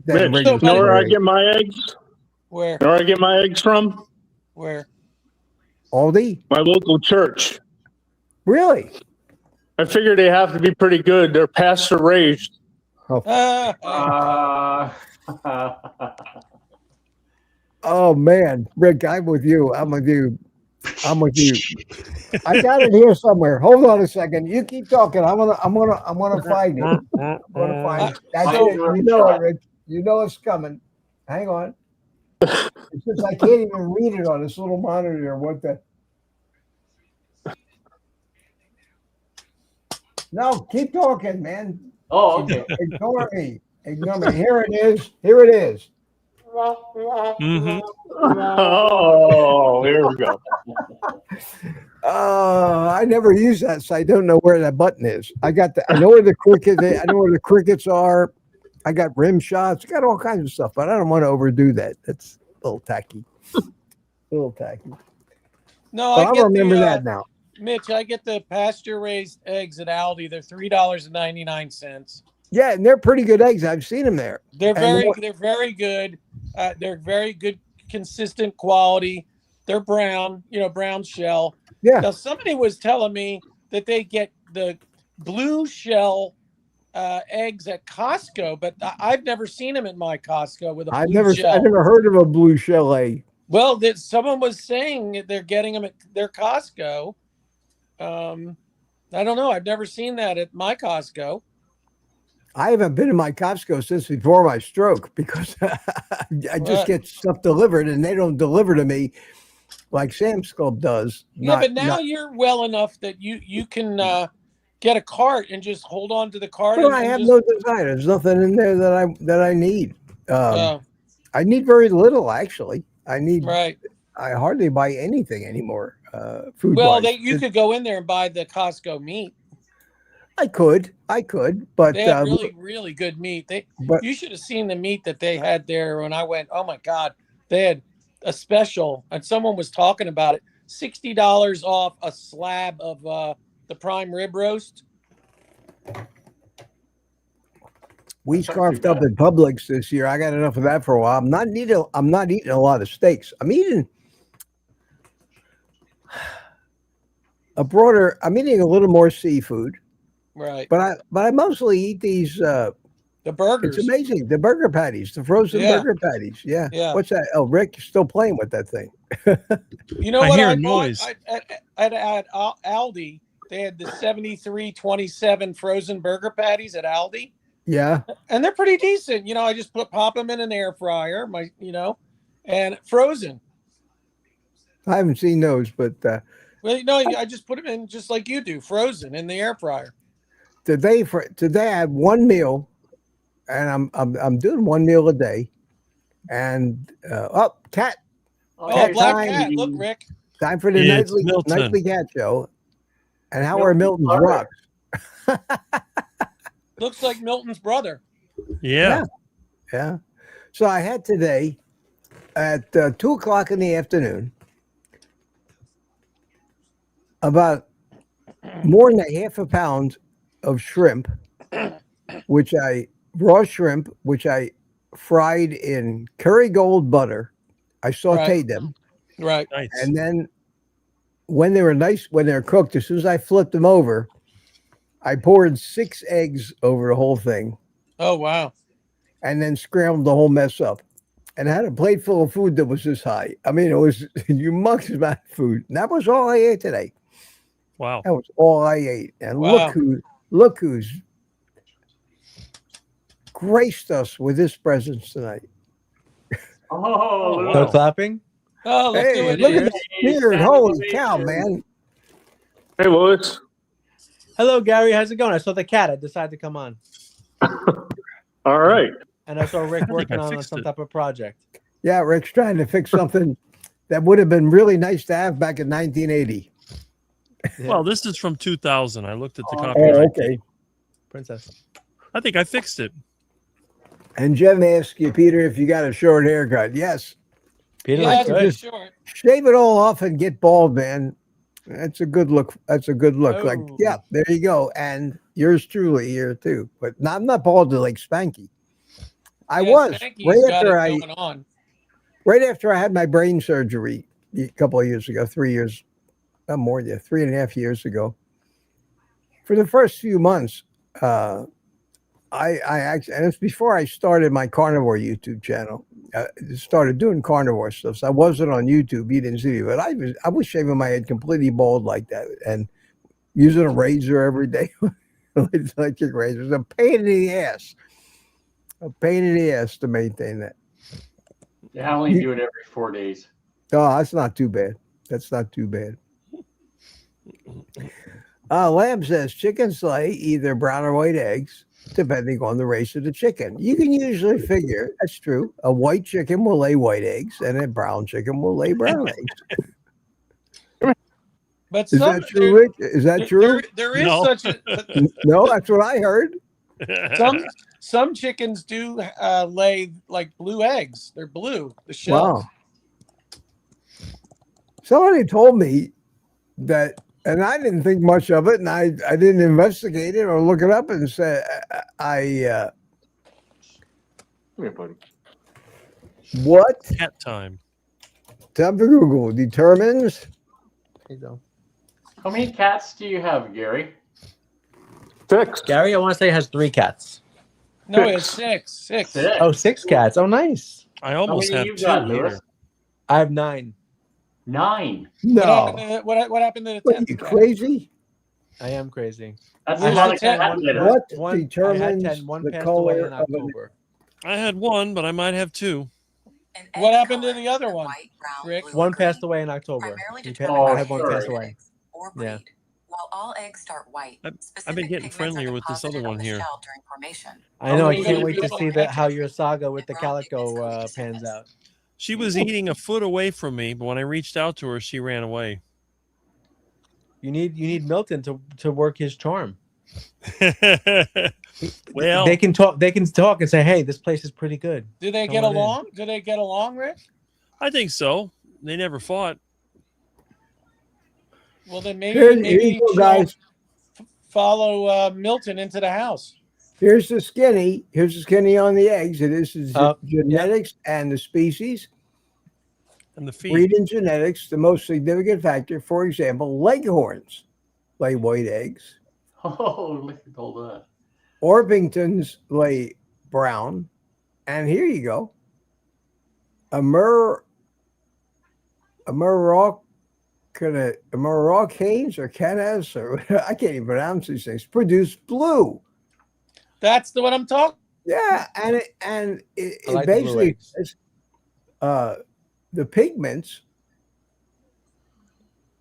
Mitch, you know where I get my eggs? Where? You know where I get my eggs from? Where? Aldi? My local church. Really? I figure they have to be pretty good. They're pasture raised. Oh man, Rick, I'm with you. I'm with you. I got it here somewhere. Hold on a second. You keep talking. I'm gonna find it. I'm gonna find it. That's it. You know it, Rick. You know it's coming. Hang on. It's just I can't even read it on this little monitor. What the? No, keep talking, man. Oh, okay. Ignore me. Ignore me. Here it is. Here it is. Mm-hmm. Oh, here we go. I never use that, so I don't know where that button is. I know where the crickets. I know where the crickets are. I got rim shots. I got all kinds of stuff, but I don't want to overdo that. That's a little tacky. No, but I remember that now. Mitch, I get the pasture-raised eggs at Aldi. They're $3.99. Yeah, and they're pretty good eggs. I've seen them there. They're very good. They're very good, consistent quality. They're brown, brown shell. Yeah. Now, somebody was telling me that they get the blue shell eggs at Costco, but I've never seen them at my Costco with a blue shell. I've never heard of a blue shell egg. Well, someone was saying that they're getting them at their Costco. I don't know. I've never seen that at my Costco. I haven't been in my Costco since before my stroke, because I just get stuff delivered, and they don't deliver to me like Sam's Club does. But now you're well enough that you can get a cart and just hold on to the cart. Well, I have no desire. There's nothing in there that I need. I need very little, actually. I hardly buy anything anymore. Food. Well, you could go in there and buy the Costco meat. I could, but They had really good meat. but You should have seen the meat that they had there when I went. Oh my God, they had a special, and someone was talking about it. $60 off a slab of the prime rib roast. we That's not too scarfed up bad. at Publix this year. I got enough of that for a while. I'm not eating a lot of steaks. I'm eating I'm eating a little more seafood, Right. but I mostly eat these. The burgers. It's amazing. The burger patties, the frozen Yeah. burger patties. Yeah. Yeah. What's that? Oh, Rick, you're still playing with that thing. You know I what hear I a bought? noise. At Aldi, they had the 73.27 frozen burger patties at Aldi, Yeah. and they're pretty decent. I just pop them in an air fryer, and frozen. I haven't seen those, but Well, I just put them in just like you do, frozen in the air fryer. today I had one meal, and I'm doing one meal a day, and cat Oh, Black time. Cat! Look, Rick. time for the It's nightly Milton. cat show, and how are Milton's Milton's rocks? Looks like Milton's brother. Yeah. Yeah. So I had today at 2:00 in the afternoon about more than a half a pound of shrimp, raw shrimp, which I fried in curry gold butter. I sauteed Right. them. Right. Nice. And then when they were cooked, as soon as I flipped them over, I poured 6 eggs over the whole thing Oh wow. and then scrambled the whole mess up. And I had a plate full of food that was this high. I mean, it was humongous amount of food. And that was all I ate today. Wow. That was all I ate. And Wow. look who's graced us with his presence tonight. Oh, wow. No clapping. Oh, look Hey, who it look at is. this beard. Holy cow, man. Hey, Louis. Hello, Gary. How's it going? I saw the cat. I decided to come on, All right. and I saw Rick think working I on fixed some it. type of project. Yeah, Rick's trying to fix something that would have been really nice to have back in 1980. Yeah. Well, this is from 2000. I looked at the Oh, copyright. Oh, okay. Princess. I think I fixed it. And Jem asked you, Peter, if you got a short haircut. Yes. Peter Yeah, looks that's good. just- short. Shave it all off and get bald, man. That's a good look. That's a good look. Like, Oh. yeah, there you go. And yours truly here too. But I'm not bald like Spanky. I Yeah, was Spanky's right got after it I going on. right after I had my brain surgery a couple of years ago, 3 years, not more than 3.5 years ago. For the first few months, I actually, and it's before I started my carnivore YouTube channel. Started doing carnivore stuff. So I wasn't on YouTube. You didn't see me, but I was shaving my head completely bald like that and using a razor every day. Electric razor. It's a pain in the ass. A pain in the ass to maintain that. I only do it every 4 days. Oh, that's not too bad. That's not too bad. Lamb says chickens lay either brown or white eggs, depending on the race of the chicken. You can usually figure that's true. A white chicken will lay white eggs, and a brown chicken will lay brown eggs. But Is that true, Rich? Is that true? There is No. such a No, that's what I heard. some chickens do lay like blue eggs. They're blue. The shells. Wow. Somebody told me that, and I didn't think much of it, and I didn't investigate it or look it up, and say Come here, buddy. what Cat time. time for Google determines. There you go. How many cats do you have, Gary? 6. Gary, I want to say has 3 cats. No, it's six. Six. Oh, 6 cats. Oh, nice. I How almost many have you 2 got, here. Louis? I have 9. 9. No, What happened to the what, 10th you cat? crazy? I am crazy. That's Where's not the a cat? cat litter. What I had determines 10. One the passed away color in of an October. I had 1, but I might have 2. What happened to the other one, Rick? One passed away in October. Oh, I had one sorry. pass away. Yeah. While all eggs start white, I've been getting friendlier with this other one here. I know. I many can't do wait you to have? see how your saga with the calico pans out. She was eating a foot away from me, but when I reached out to her, she ran away. You need Milton to work his charm. Well, they can talk. They can talk and say, "Hey, this place is pretty good." Do they Come get on in. along? Do they get along, Rick? I think so. They never fought. Well, then Here maybe you go, guys. follow Milton into the house. Here's the skinny. Here's the skinny on the eggs. It is the Yep. genetics and the species. And the feed. Breeding genetics, the most significant factor. For example, Leghorns lay white eggs. Oh, look at all that. Orpingtons lay brown. And here you go. A Moroccanes or Canas, or I can't even pronounce these things, produce blue. That's what I'm talking. Yeah, and it I like the blue basically eggs. says, the pigments.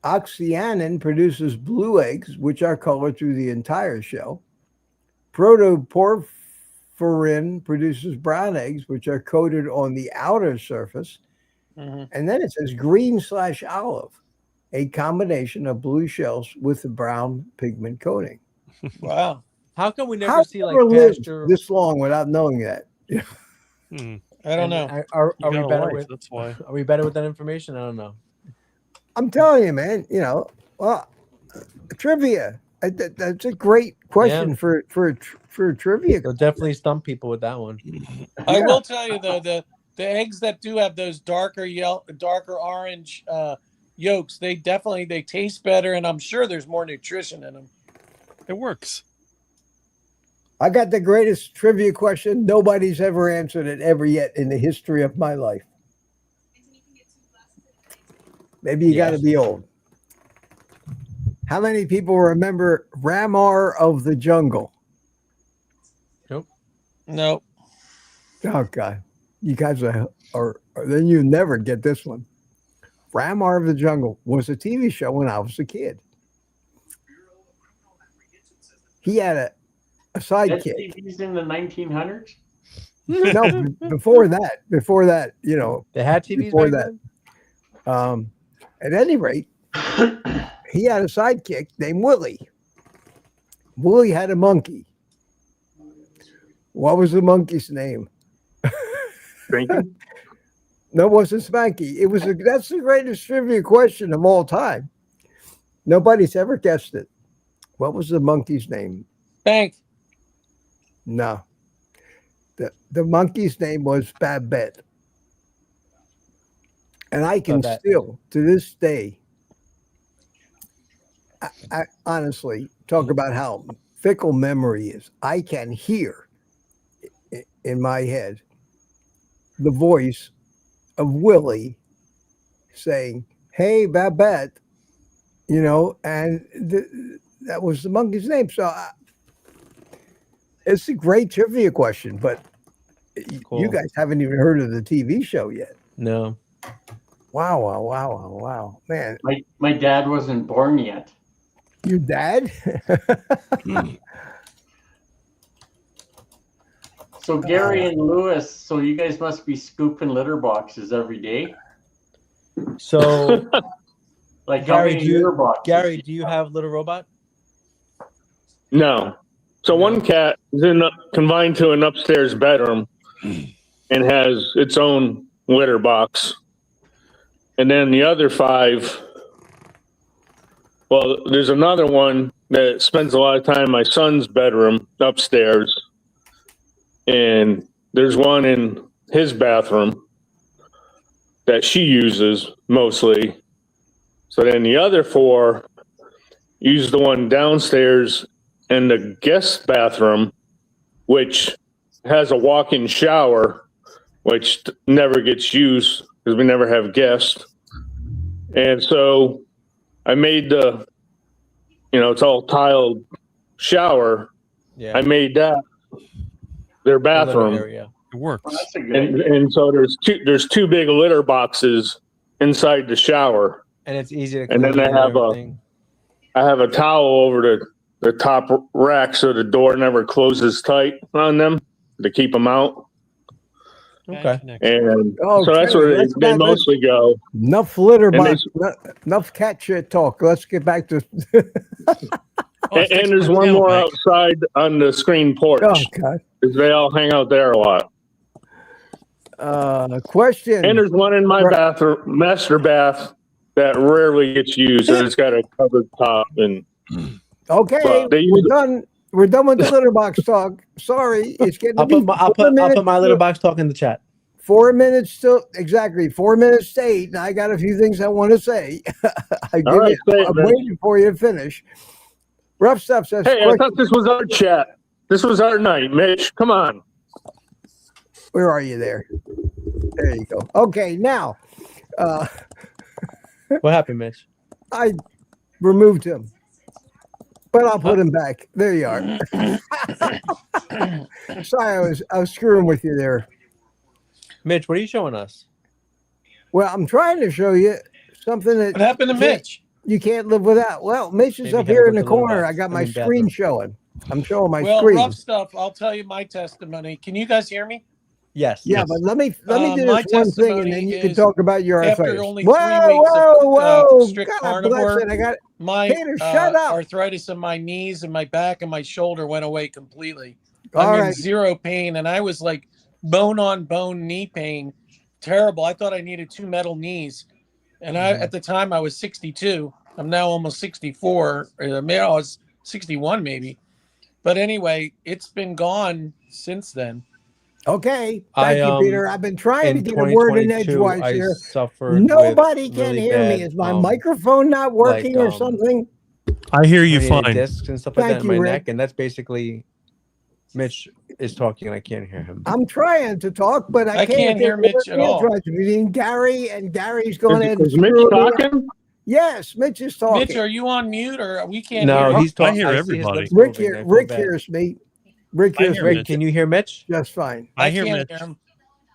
Oxyanin produces blue eggs, which are colored through the entire shell. Protoporphyrin produces brown eggs, which are coated on the outer surface. Mhm. And then it says green/olive, a combination of blue shells with a brown pigment coating. Wow. How come we never How see like ever lived pasture? this long without knowing that? Hmm. I don't know. Are You we got a better life, with? that's why. Are we better with that information? I don't know. I'm telling you, man. Well, trivia. That's a great question for trivia. You'll definitely stump people with that one. I Yeah. will tell you though, the eggs that do have those darker orange yolks, they taste better, and I'm sure there's more nutrition in them. It works. I got the greatest trivia question. Nobody's ever answered it ever yet in the history of my life. Maybe you got to be old. How many people remember Ramar of the Jungle? No. Oh, God. You guys are then you never get this one. Ramar of the Jungle was a TV show when I was a kid. He had a sidekick. STDs in the 1900s? No, before that, They had TVs before back that. then? At any rate, he had a sidekick named Willie. Willie had a monkey. What was the monkey's name? Drinking? No, it wasn't Spanky. That's the greatest trivia question of all time. Nobody's ever guessed it. What was the monkey's name? Bank. No. The monkey's name was Babette. And I can Babette. still, to this day, I honestly talk about how fickle memory is. I can hear in my head the voice of Willie saying, "Hey, Babette," and that was the monkey's name. So it's a great trivia question, but you Cool. guys haven't even heard of the TV show yet. No. Wow, man! My dad wasn't born yet. Your dad? So Gary and Lewis, so you guys must be scooping litter boxes every day? So, Like Gary, how many litter boxes? Gary, do you have Little Robot? No. So one cat is confined to an upstairs bedroom and has its own litter box. And then the other 5, well, there's another one that spends a lot of time in my son's bedroom upstairs. And there's one in his bathroom that she uses mostly. So then the other 4 use the one downstairs in the guest bathroom, which has a walk-in shower, which never gets used because we never have guests. And so I made it's all tiled shower. Yeah. I made that their The little bathroom. area. It works. Well, that's a good And, idea. and so there's two big litter boxes inside the shower. And it's easy to And clean then everything. I have a towel over the top rack so the door never closes tight on them to keep them out. Okay. And Oh, so that's Kenny, where let's they back- mostly go. Enough litter And box, enough cat shit talk. Let's get back to Oh, I And fixed there's my one channel more bank. outside on the screen porch. Oh, God. 'Cause they all hang out there a lot. Question. And there's one in my bathroom, master bath, that rarely gets used, and it's got a covered top. And Okay, well, they we're use done. We're done with the litter box talk. Sorry, it's getting to I'll be put my little box talk in the chat. 4 minutes still, exactly 4 minutes to 8, and I got a few things I want to say. All right, say it, I'm Mitch. waiting for you to finish. Rough Stuff says, Hey, I thought this was our chat. This was our night, Mitch. Come on. where are you there? There you go. Okay, now, What happened, Mitch? I removed him, but I'll put him back. There you are. Sorry, I was screwing with you there. Mitch, what are you showing us? Well, I'm trying to show you something that What happened to Mitch? you can't live without. Well, Mitch is Maybe up he had to here go in the to the litter corner. box. I got I my mean, screen bathroom. showing. I'm showing my Well, screen. Rough Stuff. I'll tell you my testimony. Can you guys hear me? Yes. Yeah, Yes. but let me do My this one thing, and testimony then you can is talk about your after arthritis. only Whoa, 3 weeks whoa, of whoa! strict God bless carnivore, it. I got my Peter, shut up. arthritis in my knees and my back and my shoulder went away completely. All I'm in right. zero pain, and I was like bone on bone knee pain, terrible. I thought I needed 2 metal knees, and at the time I was 62. I'm now almost 64. Maybe I was 61 maybe, but anyway, it's been gone since then. Okay, thank you, Peter. I've been trying to In get a word in 2022, edgewise I here. suffered Nobody with can really hear me. bad, Is my microphone not working or something? I hear you herniated fine. discs and stuff like Thank that in you, my Rick. neck, and that's basically Mitch is talking, and I can't hear him. I'm trying to talk, but I can't hear get a Mitch word at all. edgewise between Gary, and Gary's going ahead and Is Mitch screw me. talking? Yes, Mitch is talking. Mitch, are you on mute or we can't No, hear? he's talking. I hear see his everybody. lips Rick, moving. I feel Rick bad. hears me. Rick I hears hear me Rick, Mitch. can you hear Mitch? just fine. I hear can't Mitch. hear him.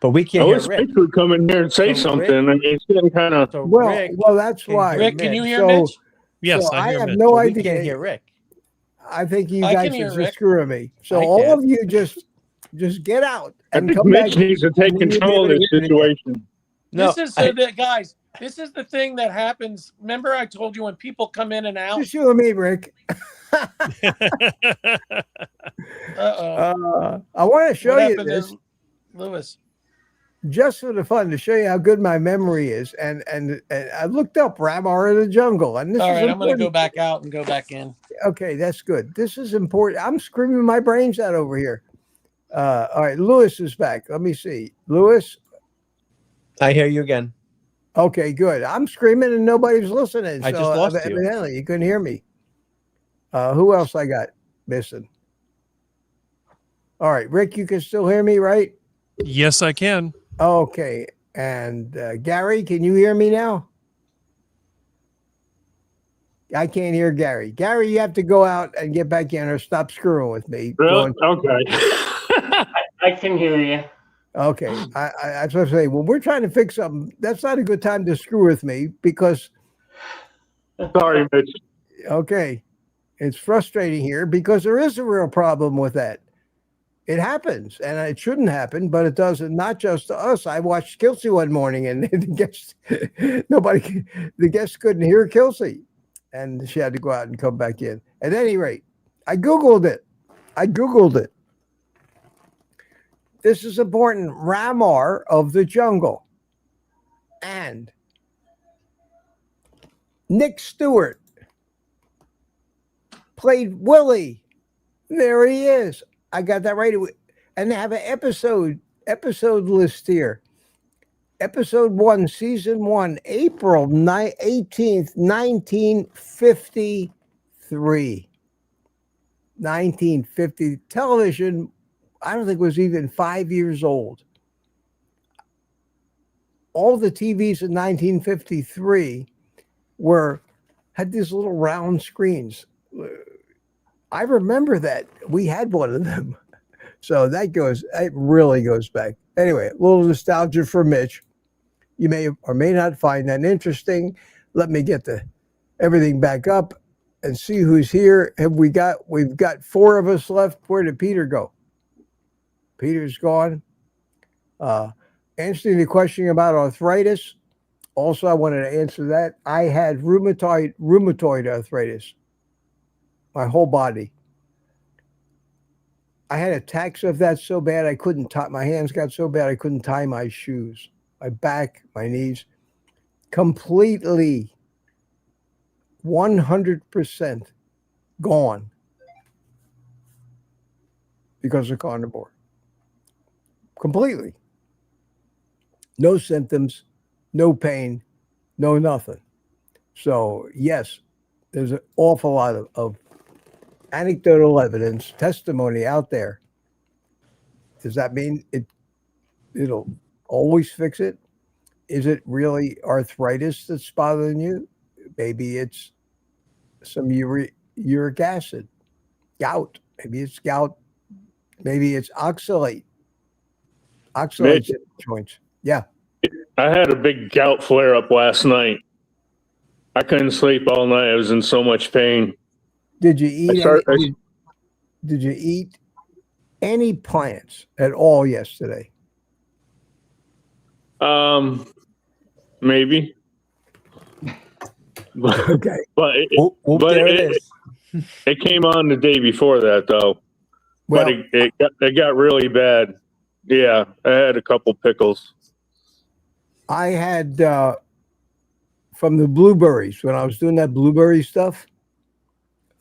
But we I can't hear wish Rick. Mitch would come in here and say So something. Rick- I mean, it's getting kind of. So Well, Rick, that's can why. hear Rick, can you hear So- Mitch? Yes, so I hear have Mitch. no we idea. can't hear Rick. I think you I guys can hear are just Rick. screwing me. So I all can. of you just get out I and think come back. Mitch needs to take and you'll be control of able to this hear me again. situation. No, This is so that guys, this is the thing that happens. Remember I told you when people come in and out? Just you and me, Rick. Uh-oh. I want to show What you happened this to Lewis? just for the fun to show you how good my memory is. And I looked up Ramar in the jungle, and this All is right, I'm going to important. go back out and go back in. Okay, that's good. This is important. I'm screaming my brains out over here. All right, Lewis is back. Let me see. Lewis. I hear you again. Okay, good. I'm screaming and nobody's listening. I just lost you. Evidently, you couldn't hear me. Who else I got missing? All right, Rick, you can still hear me, right? Yes, I can. Okay. And Gary, can you hear me now? I can't hear Gary. Gary, you have to go out and get back in or stop screwing with me. Really? Okay. I can hear you. Okay. I was going to say, well, we're trying to fix something. That's not a good time to screw with me because, Sorry, Mitch. okay, it's frustrating here because there is a real problem with that. It happens, and it shouldn't happen, but it does. And not just to us. I watched Kelsey one morning, and the guests couldn't hear Kelsey, and she had to go out and come back in. At any rate, I Googled it. This is important. Ramar of the jungle, and Nick Stewart played Willie. There he is. I got that right. And they have an episode list here. Episode 1, Season 1, April 18th, 1953. 1950. Television, I don't think was even 5 years old. All the TVs in 1953 had these little round screens. I remember that we had one of them. So it really goes back. Anyway, a little nostalgia for Mitch. You may or may not find that interesting. Let me get everything back up and see who's here. We've got 4 of us left. Where did Peter go? Peter's gone. Answering the question about arthritis. Also, I wanted to answer that. I had rheumatoid arthritis. my whole body. I had attacks of that so bad I couldn't tie. My hands got so bad I couldn't tie my shoes. My back, my knees, completely 100% gone because of carnivore. Completely. No symptoms, no pain, no nothing. So, yes, there's an awful lot of anecdotal evidence, testimony out there. Does that mean it'll always fix it? Is it really arthritis that's bothering you? Maybe it's some uric acid, gout. Maybe it's gout. Maybe it's oxalate. Oxalate joints. Yeah. I had a big gout flare up last night. I couldn't sleep all night. I was in so much pain. Did you eat? Did you eat any plants at all yesterday? Maybe. Okay. But it came on the day before that though. Well, but it got really bad. Yeah, I had a couple pickles. I had from the blueberries when I was doing that blueberry stuff.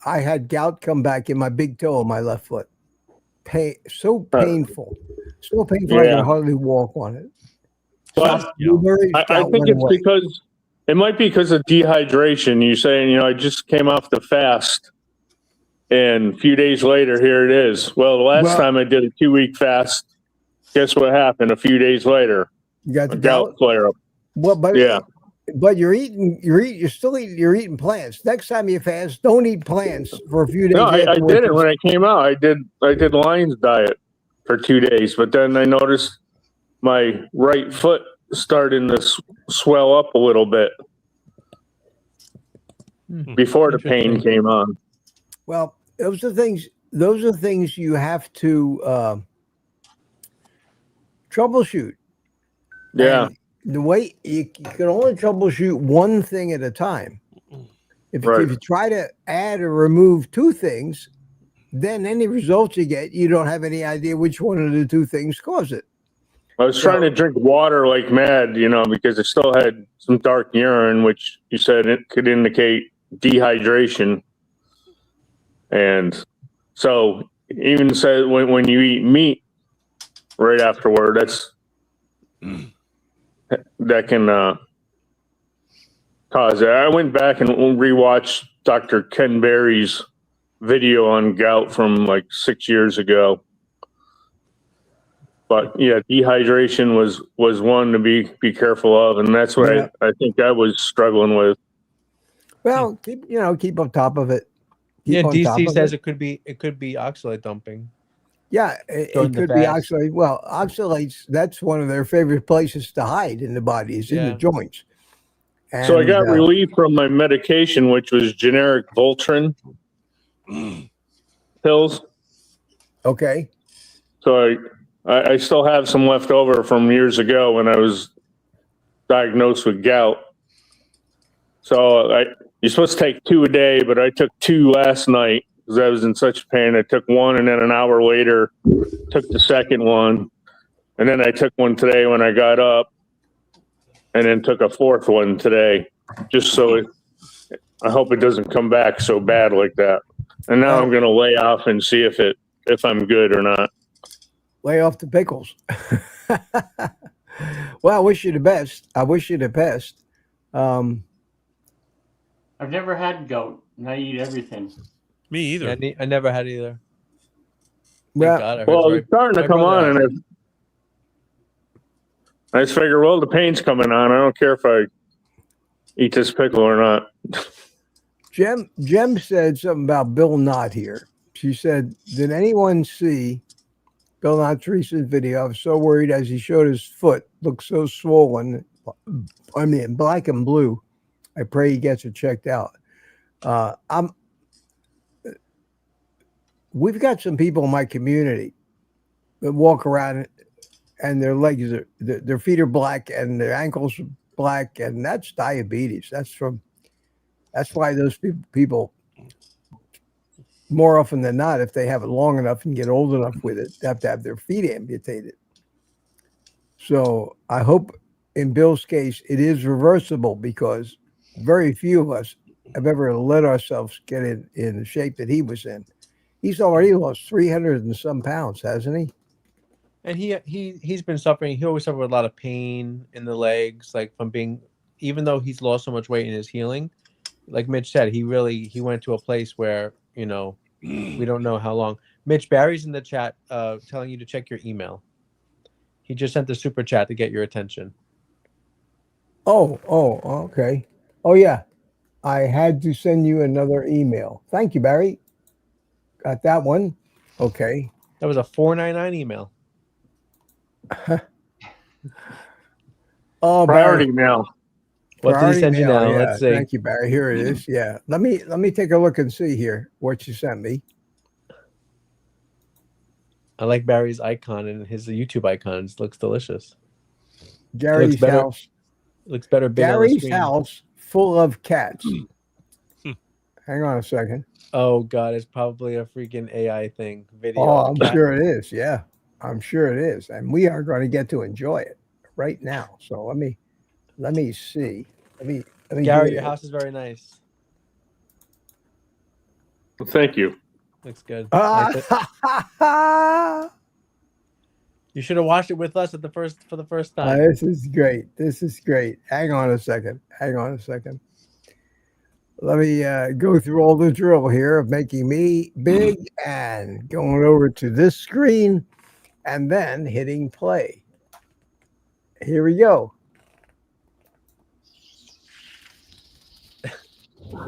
I had gout come back in my big toe on my left foot. So painful. So painful I can hardly walk on it. But I think it's because it might be because of dehydration. You're saying, I just came off the fast and a few days later, here it is. Well, the last time I did a 2-week fast, guess what happened a few days later? You got the gout flare up. Well, but you're eating plants. Next time you fast, don't eat plants for a few days. No, I did it when I came out. I did Lion's diet for 2 days, but then I noticed my right foot starting to swell up a little bit before the pain came on. Well, those are things you have to troubleshoot. Yeah. And the way you can only troubleshoot one thing at a time. If you try to add or remove two things, then any results you get, you don't have any idea which one of the two things caused it. I was trying to drink water like mad, because I still had some dark urine, which you said it could indicate dehydration. And so even said when you eat meat right afterward, that can cause it. I went back and rewatched Dr. Ken Berry's video on gout from like 6 years ago. But yeah, dehydration was one to be careful of, and that's what I think I was struggling with. Well, keep on top of it. DC says it could be oxalate dumping. Yeah, it could be oxalate. Well, oxalates, that's one of their favorite places to hide in the body, is in the joints. And, so I got relief from my medication, which was generic Voltaren pills. Okay. So I still have some left over from years ago when I was diagnosed with gout. So you're supposed to take 2 a day, but I took 2 last night because I was in such pain. I took 1, and then an hour later took the second one. And then I took 1 today when I got up, and then took a 4th one today, just so I hope it doesn't come back so bad like that. And now I'm going to lay off and see if I'm good or not. Lay off the pickles. Well, I wish you the best. I've never had gout, and I eat everything. Me either. Yeah, I never had either. Well, it's starting to come on, and I just figure, the pain's coming on. I don't care if I eat this pickle or not. Jem said something about Bill Knott here. She said, did anyone see Bill Knott's recent video? I was so worried as he showed his foot. Looked so swollen. I mean, black and blue. I pray he gets it checked out. We've got some people in my community that walk around and their legs their feet are black and their ankles are black, and that's diabetes. That's why those people more often than not, if they have it long enough and get old enough with it, they have to have their feet amputated. So I hope in Bill's case, it is reversible, because very few of us have ever let ourselves get in the shape that he was in. He's already lost 300 and some pounds, hasn't he? And he's been suffering. He always suffered with a lot of pain in the legs, like from being, even though he's lost so much weight in his healing, like Mitch said, he went to a place where, you know, we don't know how long. Mitch, Barry's in the chat telling you to check your email. He just sent the super chat to get your attention. Oh, okay. Oh, yeah. I had to send you another email. Thank you, Barry. Got that one. Okay. That was a $4.99 email. Oh, Priority Barry. mail. What did he send you now? Yeah, Let's see. thank you, Barry. Here it is. Yeah. Let me take a look and see here what you sent me. I like Barry's icon, and his YouTube icon looks delicious. Gary's house. Looks better big on the Gary's screen. house full of cats. Hang on a second. Oh God, it's probably a freaking AI thing. Video. Oh, I'm sure it is. Yeah, I'm sure it is, and we are going to get to enjoy it right now. So let me see. Let me. Gary, your house is very nice. Well, thank you. Looks good. Like it. You should have watched it with us for the first time. This is great. This is great. Hang on a second. Let me go through all the drill here of making me big and going over to this screen and then hitting play. Here we go.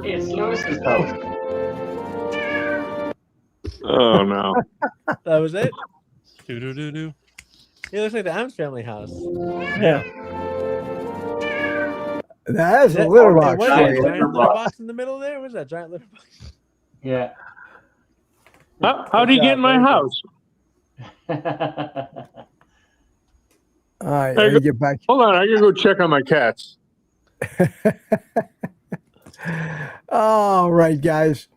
It's Lewis's house. Oh no. That was it. Do. It looks like the Adams family house. Yeah. That's a litter box. What is Giant that? for you. Giant litter box in the middle there? What is that? Giant litter box? Yeah. How do you get in my house? All right, let me get back. Hold on, I gotta go check on my cats. All right, guys.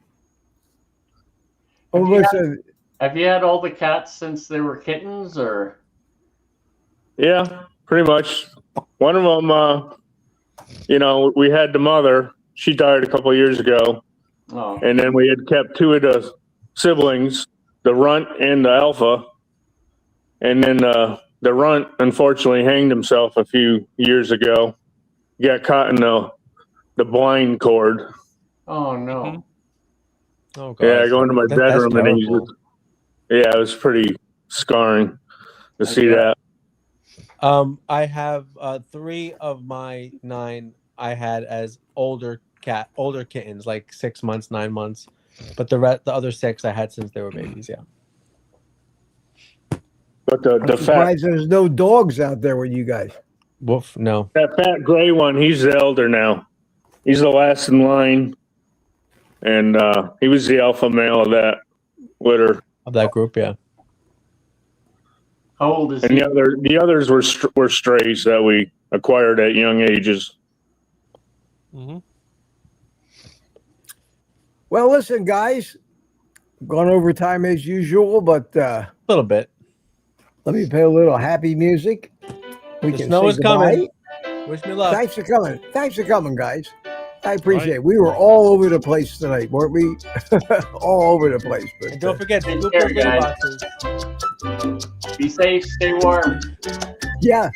Oh, listen. Have you had all the cats since they were kittens, or? Yeah, pretty much. One of them, we had the mother. She died a couple of years ago. Oh. And then we had kept two of the siblings, the runt and the alpha. And then the runt, unfortunately, hanged himself a few years ago. He got caught in the blind cord. Oh no. Oh God. Yeah, I go into my bedroom and he's terrible. it was pretty scarring to see that. I have 3 of my 9 I had as older kittens, like 6 months, 9 months, but the other 6 I had since they were babies. Yeah. But the I'm fat, surprised there's no dogs out there with you guys. Woof. No. that fat gray one, he's the elder now. He's the last in line, and he was the alpha male of that litter. Of that group, yeah. How old is And he? the others were strays that we acquired at young ages. Mm-hmm. Well, listen, guys, gone over time as usual, but A little bit. let me play a little happy music. We The can snow say is goodbye. coming. Wish me luck. Thanks for coming. Thanks for coming, guys. I appreciate it. We were all over the place tonight, weren't we? All over the place. But And don't forget to Take scoop care, those litter guys. boxes. Be safe, stay warm. yeah,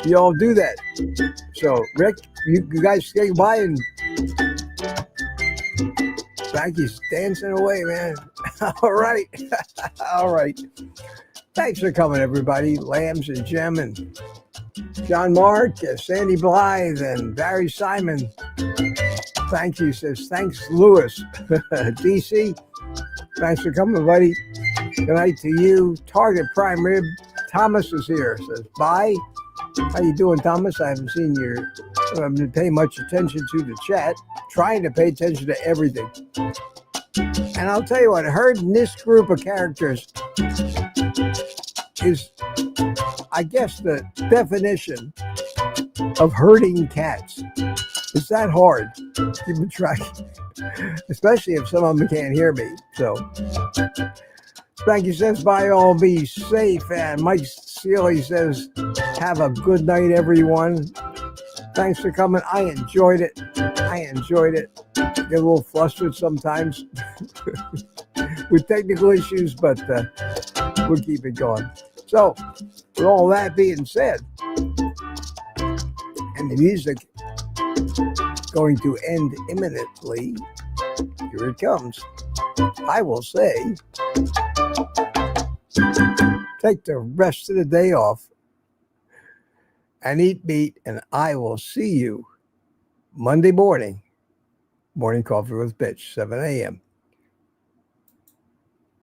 you all do that. So, Rick, you guys say goodbye and Frankie's dancing away, man. All right. All right. Thanks for coming, everybody. Lambs and Jim and John Mark, Sandy Blythe, and Barry Simon. Thank you, says. Thanks, Lewis. DC, thanks for coming, buddy. Good night to you. Target Prime Rib. Thomas is here. Says, bye. How you doing, Thomas? I haven't seen your... I haven't been paying much attention to the chat. Trying to pay attention to everything. And I'll tell you what, herding this group of characters is, I guess, the definition of herding cats. It's that hard keeping track, especially if some of them can't hear me. So, Spanky says, bye all, be safe. And Mike Sealy says, have a good night, everyone. Thanks for coming. I enjoyed it. Get a little flustered sometimes with technical issues, but we'll keep it going. So, with all that being said, and the music going to end imminently, here it comes. I will say, take the rest of the day off and eat meat, and I will see you Monday morning. Morning Coffee with Mitch, 7 a.m.